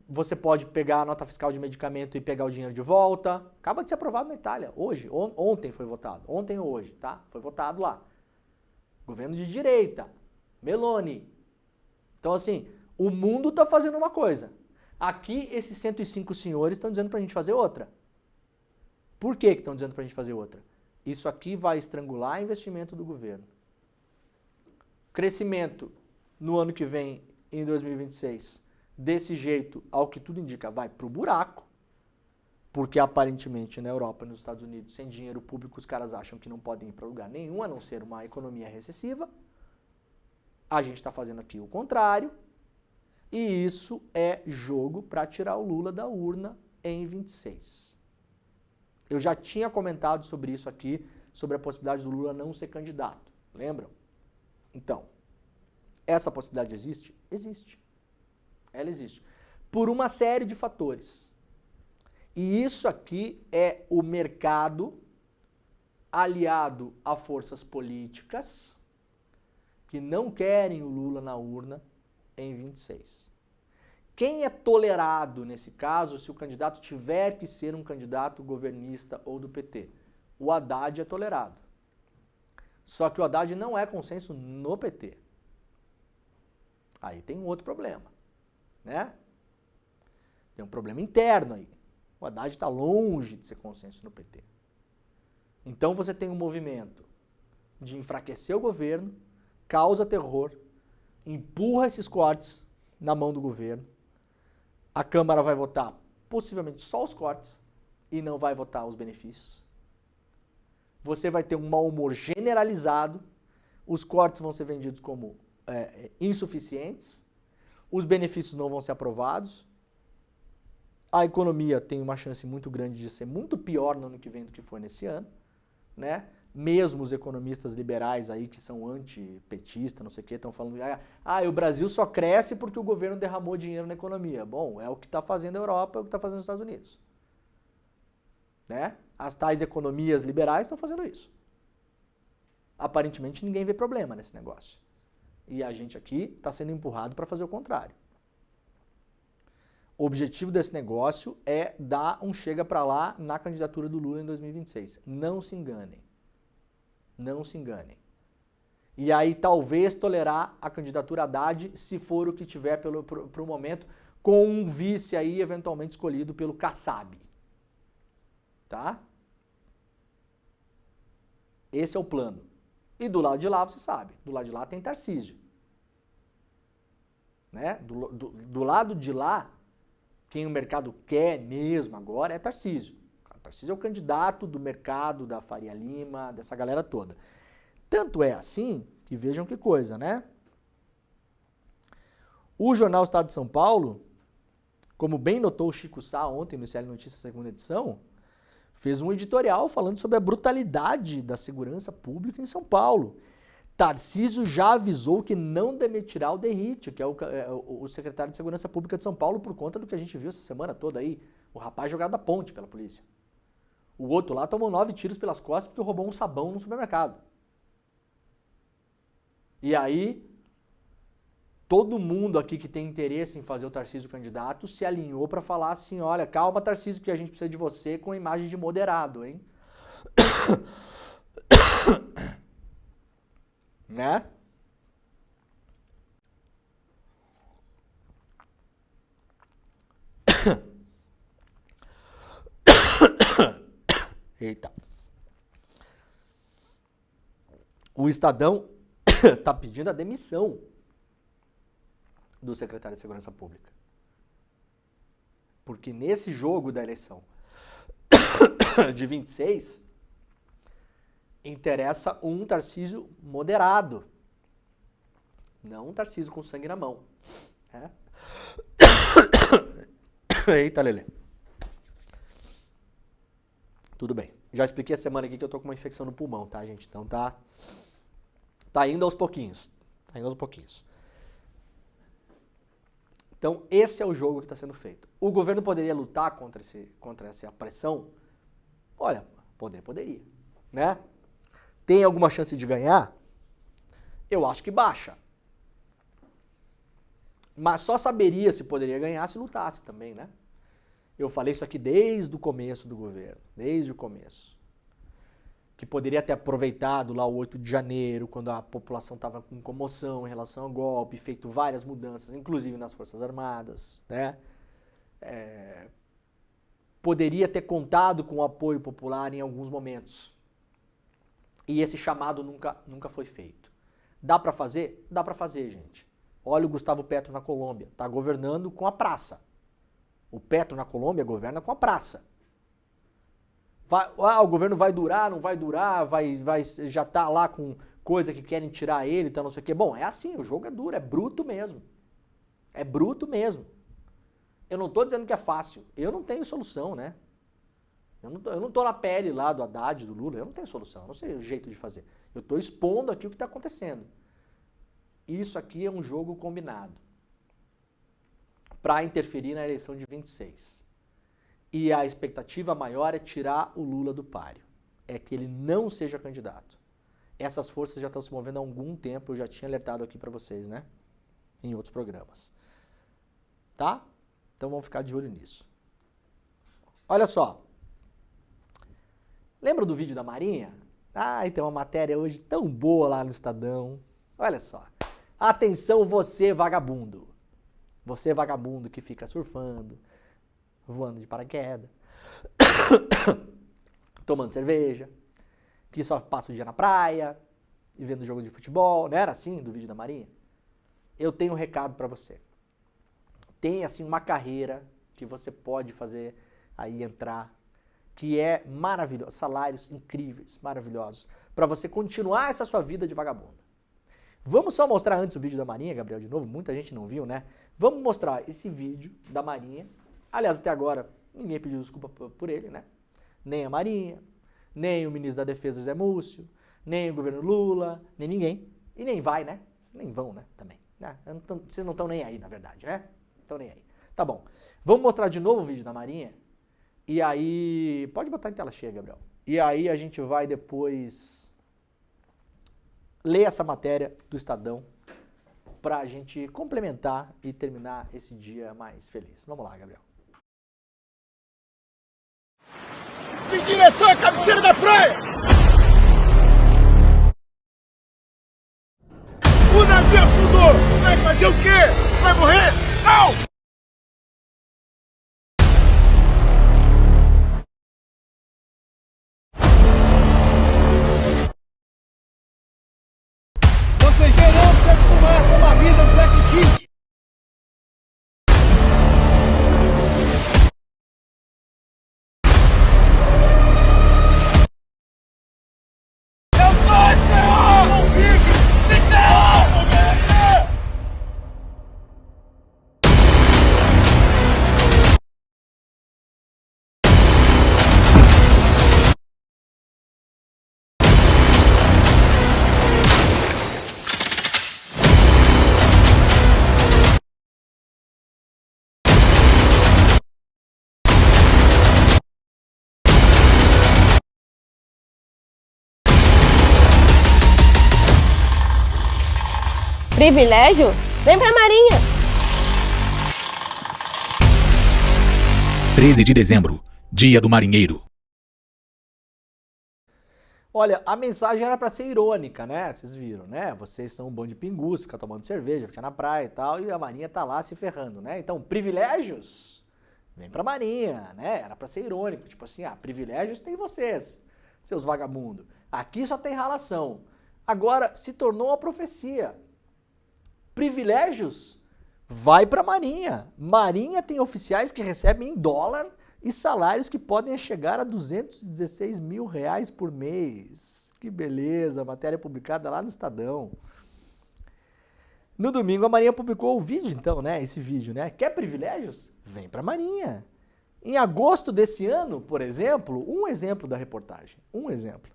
você pode pegar a nota fiscal de medicamento e pegar o dinheiro de volta. Acaba de ser aprovado na Itália, hoje, ontem foi votado, ontem ou hoje, tá? Foi votado lá. Governo de direita, Meloni. Então assim, o mundo está fazendo uma coisa. Aqui, esses 105 senhores estão dizendo para a gente fazer outra. Por que estão dizendo para a gente fazer outra? Isso aqui vai estrangular o investimento do governo. Crescimento no ano que vem, em 2026, desse jeito, ao que tudo indica, vai para o buraco, porque aparentemente na Europa e nos Estados Unidos, sem dinheiro público, os caras acham que não podem ir para lugar nenhum, a não ser uma economia recessiva. A gente está fazendo aqui o contrário. E isso é jogo para tirar o Lula da urna em 26. Eu já tinha comentado sobre isso aqui, sobre a possibilidade do Lula não ser candidato. Lembram? Então, essa possibilidade existe? Existe. Ela existe. Por uma série de fatores. E isso aqui é o mercado aliado a forças políticas que não querem o Lula na urna em 26. Quem é tolerado nesse caso se o candidato tiver que ser um candidato governista ou do PT? O Haddad é tolerado. Só que o Haddad não é consenso no PT. Aí tem um outro problema, né? Tem um problema interno aí. O Haddad está longe de ser consenso no PT. Então você tem um movimento de enfraquecer o governo, causa terror, empurra esses cortes na mão do governo. A Câmara vai votar possivelmente só os cortes e não vai votar os benefícios. Você vai ter um mau humor generalizado, os cortes vão ser vendidos como insuficientes, os benefícios não vão ser aprovados, a economia tem uma chance muito grande de ser muito pior no ano que vem do que foi nesse ano, né? Mesmo os economistas liberais aí que são antipetistas, não sei o que, estão falando o Brasil só cresce porque o governo derramou dinheiro na economia. Bom, é o que está fazendo a Europa, é o que está fazendo os Estados Unidos. Né? As tais economias liberais estão fazendo isso. Aparentemente ninguém vê problema nesse negócio. E a gente aqui está sendo empurrado para fazer o contrário. O objetivo desse negócio é dar um chega para lá na candidatura do Lula em 2026. Não se enganem. Não se enganem. E aí talvez tolerar a candidatura Haddad, se for o que tiver pro momento, com um vice aí eventualmente escolhido pelo Kassab. Tá? Esse é o plano. E do lado de lá, você sabe, do lado de lá tem Tarcísio. Né? Do lado de lá, quem o mercado quer mesmo agora é Tarcísio. Tarcísio é o candidato do mercado, da Faria Lima, dessa galera toda. Tanto é assim, que vejam que coisa, né? O jornal Estado de São Paulo, como bem notou o Chico Sá ontem no CL Notícias, segunda edição, fez um editorial falando sobre a brutalidade da segurança pública em São Paulo. Tarcísio já avisou que não demitirá o Derrite, que é o secretário de Segurança Pública de São Paulo, por conta do que a gente viu essa semana toda aí. O rapaz jogado da ponte pela polícia. O outro lá tomou 9 tiros pelas costas porque roubou um sabão no supermercado. E aí, todo mundo aqui que tem interesse em fazer o Tarcísio candidato se alinhou para falar assim, olha, calma Tarcísio que a gente precisa de você com a imagem de moderado, hein? Né? Eita. O Estadão está pedindo a demissão do secretário de Segurança Pública. Porque nesse jogo da eleição de 26, interessa um Tarcísio moderado. Não um Tarcísio com sangue na mão. É? Eita, Lelê. Tudo bem. Já expliquei a semana aqui que eu tô com uma infecção no pulmão, tá, gente? Então tá indo aos pouquinhos. Tá indo aos pouquinhos. Então, esse é o jogo que está sendo feito. O governo poderia lutar contra essa pressão? Olha, poderia. Né? Tem alguma chance de ganhar? Eu acho que baixa. Mas só saberia se poderia ganhar se lutasse também, né? Eu falei isso aqui desde o começo do governo, desde o começo. Que poderia ter aproveitado lá o 8 de janeiro, quando a população estava com comoção em relação ao golpe, feito várias mudanças, inclusive nas Forças Armadas, né? Poderia ter contado com o apoio popular em alguns momentos. E esse chamado nunca foi feito. Dá para fazer? Dá para fazer, gente. Olha o Gustavo Petro na Colômbia, está governando com a praça. O Petro na Colômbia governa com a praça. O governo vai durar, não vai durar, já está lá com coisa que querem tirar ele, então não sei o quê. Bom, é assim, o jogo é duro, é bruto mesmo. É bruto mesmo. Eu não estou dizendo que é fácil, eu não tenho solução, né? Eu não tô na pele lá do Haddad, do Lula, eu não tenho solução, eu não sei o jeito de fazer. Eu estou expondo aqui o que está acontecendo. Isso aqui é um jogo combinado para interferir na eleição de 26. E a expectativa maior é tirar o Lula do páreo. É que ele não seja candidato. Essas forças já estão se movendo há algum tempo, eu já tinha alertado aqui para vocês, né? Em outros programas. Tá? Então vamos ficar de olho nisso. Olha só. Lembra do vídeo da Marinha? Ah, tem uma matéria hoje tão boa lá no Estadão. Olha só. Atenção você vagabundo. Você vagabundo que fica surfando, voando de paraquedas, tomando cerveja, que só passa o dia na praia e vendo jogo de futebol. Não era assim do vídeo da Marinha? Eu tenho um recado para você. Tem assim uma carreira que você pode fazer aí entrar, que é maravilhoso, salários incríveis, maravilhosos, para você continuar essa sua vida de vagabundo. Vamos só mostrar antes o vídeo da Marinha, Gabriel, de novo, muita gente não viu, né? Vamos mostrar esse vídeo da Marinha. Aliás, até agora, ninguém pediu desculpa por ele, né? Nem a Marinha, nem o ministro da Defesa, Zé Múcio, nem o governo Lula, nem ninguém. E nem vai, né? Nem vão, né? Também. Né? Vocês não estão nem aí, na verdade, né? Estão nem aí. Tá bom. Vamos mostrar de novo o vídeo da Marinha. E aí... Pode botar em tela cheia, Gabriel. E aí a gente vai depois ler essa matéria do Estadão para a gente complementar e terminar esse dia mais feliz. Vamos lá, Gabriel. Em direção à cabeceira da praia! O navio afundou! Vai fazer o quê? Vai morrer? Não! Vocês verão se acostumar com uma vida do sacrifício! Privilégio? Vem pra Marinha! 13 de dezembro, Dia do Marinheiro. Olha, a mensagem era para ser irônica, né? Vocês viram, né? Vocês são um bando de pingus, fica tomando cerveja, fica na praia e tal, e a Marinha tá lá se ferrando, né? Então, privilégios? Vem pra Marinha, né? Era para ser irônico, tipo assim, privilégios tem vocês, seus vagabundos. Aqui só tem ralação. Agora, se tornou uma profecia. Privilégios? Vai para a Marinha. Marinha tem oficiais que recebem em dólar e salários que podem chegar a R$216 mil por mês. Que beleza, matéria publicada lá no Estadão. No domingo a Marinha publicou o vídeo então, né? Esse vídeo, né? Quer privilégios? Vem para a Marinha. Em agosto desse ano, por exemplo, um exemplo da reportagem, um exemplo.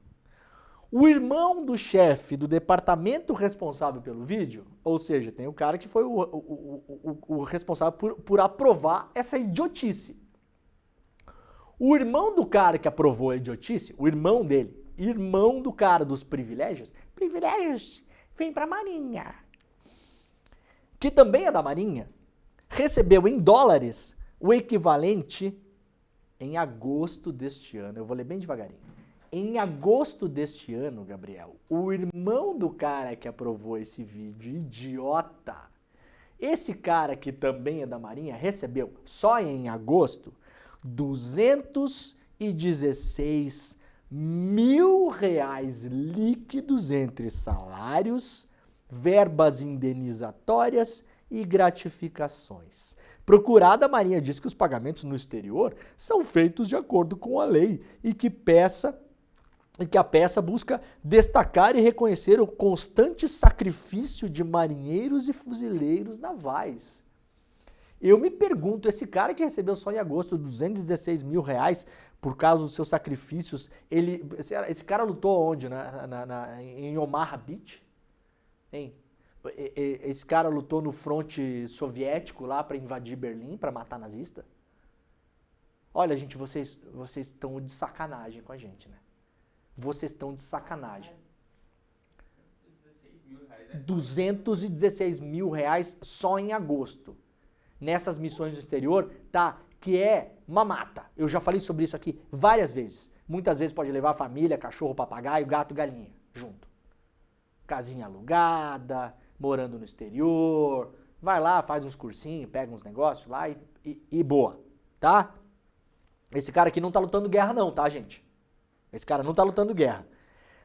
O irmão do chefe do departamento responsável pelo vídeo, ou seja, tem o cara que foi o responsável por aprovar essa idiotice. O irmão do cara que aprovou a idiotice, o irmão dele, irmão do cara dos privilégios, vem pra Marinha, que também é da Marinha, recebeu em dólares o equivalente em agosto deste ano. Eu vou ler bem devagarinho. Em agosto deste ano, Gabriel, o irmão do cara que aprovou esse vídeo, idiota, esse cara que também é da Marinha, recebeu só em agosto R$216 mil líquidos entre salários, verbas indenizatórias e gratificações. Procurada, a Marinha diz que os pagamentos no exterior são feitos de acordo com a lei e que a peça busca destacar e reconhecer o constante sacrifício de marinheiros e fuzileiros navais. Eu me pergunto, esse cara que recebeu só em agosto 216 mil reais por causa dos seus sacrifícios, esse cara lutou onde? Em Omaha Beach? Hein? Esse cara lutou no fronte soviético lá para invadir Berlim, para matar nazista? Olha, gente, vocês estão de sacanagem com a gente, né? Vocês estão de sacanagem. 216 mil reais só em agosto. Nessas missões do exterior, tá? Que é mamata. Eu já falei sobre isso aqui várias vezes. Muitas vezes pode levar a família, cachorro, papagaio, gato, galinha, junto. Casinha alugada, morando no exterior. Vai lá, faz uns cursinhos, pega uns negócios lá e boa, tá? Esse cara aqui não tá lutando guerra não, tá, gente? Esse cara não tá lutando guerra.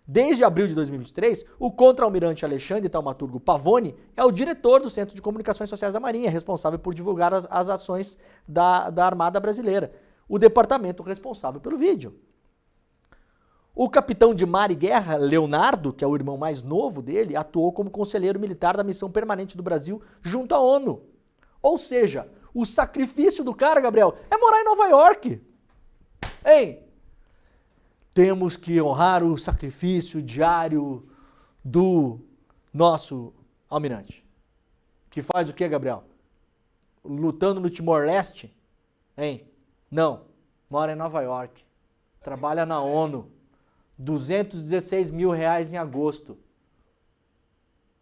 Desde abril de 2023, o contra-almirante Alexandre Taumaturgo Pavone é o diretor do Centro de Comunicações Sociais da Marinha, responsável por divulgar as ações da Armada Brasileira. O departamento responsável pelo vídeo. O capitão de mar e guerra, Leonardo, que é o irmão mais novo dele, atuou como conselheiro militar da missão permanente do Brasil junto à ONU. Ou seja, o sacrifício do cara, Gabriel, é morar em Nova York. Hein? Temos que honrar o sacrifício diário do nosso almirante. Que faz o quê, Gabriel? Lutando no Timor-Leste? Hein? Não. Mora em Nova York. Trabalha na ONU. 216 mil reais em agosto.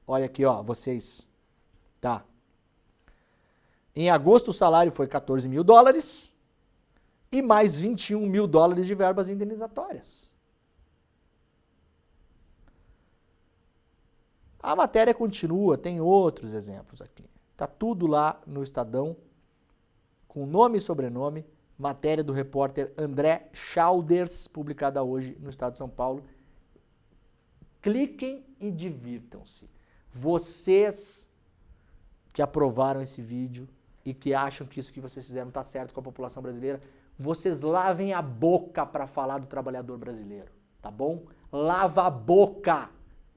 Olha aqui, ó, vocês. Tá. Em agosto o salário foi 14 mil dólares. E mais 21 mil dólares de verbas indenizatórias. A matéria continua, tem outros exemplos aqui. Está tudo lá no Estadão, com nome e sobrenome, matéria do repórter André Chalders, publicada hoje no Estado de São Paulo. Cliquem e divirtam-se. Vocês que aprovaram esse vídeo e que acham que isso que vocês fizeram está certo com a população brasileira, vocês lavem a boca para falar do trabalhador brasileiro, tá bom? Lava a boca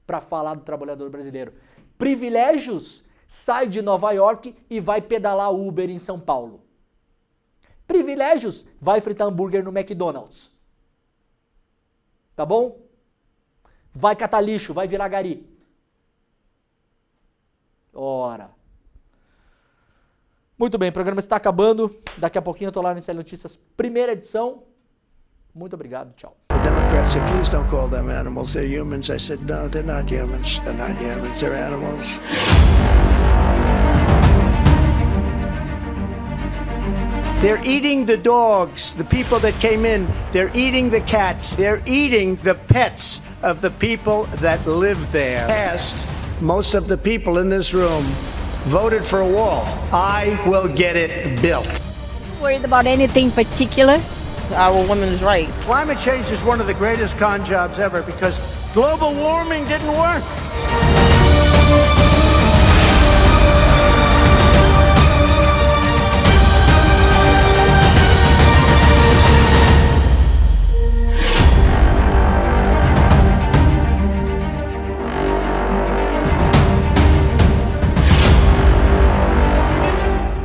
para falar do trabalhador brasileiro. Privilégios, sai de Nova York e vai pedalar Uber em São Paulo. Privilégios, vai fritar hambúrguer no McDonald's. Tá bom? Vai catar lixo, vai virar gari. Ora. Muito bem, o programa está acabando. Daqui a pouquinho eu estou lá no Inside Notícias, primeira edição. Muito obrigado, tchau. The Democrats said, please don't call them animals, they're humans. I said, no, they're not humans, they're not humans, they're animals. They're eating the dogs, the people that came in. They're eating the cats. They're eating the pets of the people that live there. Past, most of the people in this room voted for a wall. I will get it built. Worried about anything particular? Our women's rights. Climate change is one of the greatest con jobs ever because global warming didn't work.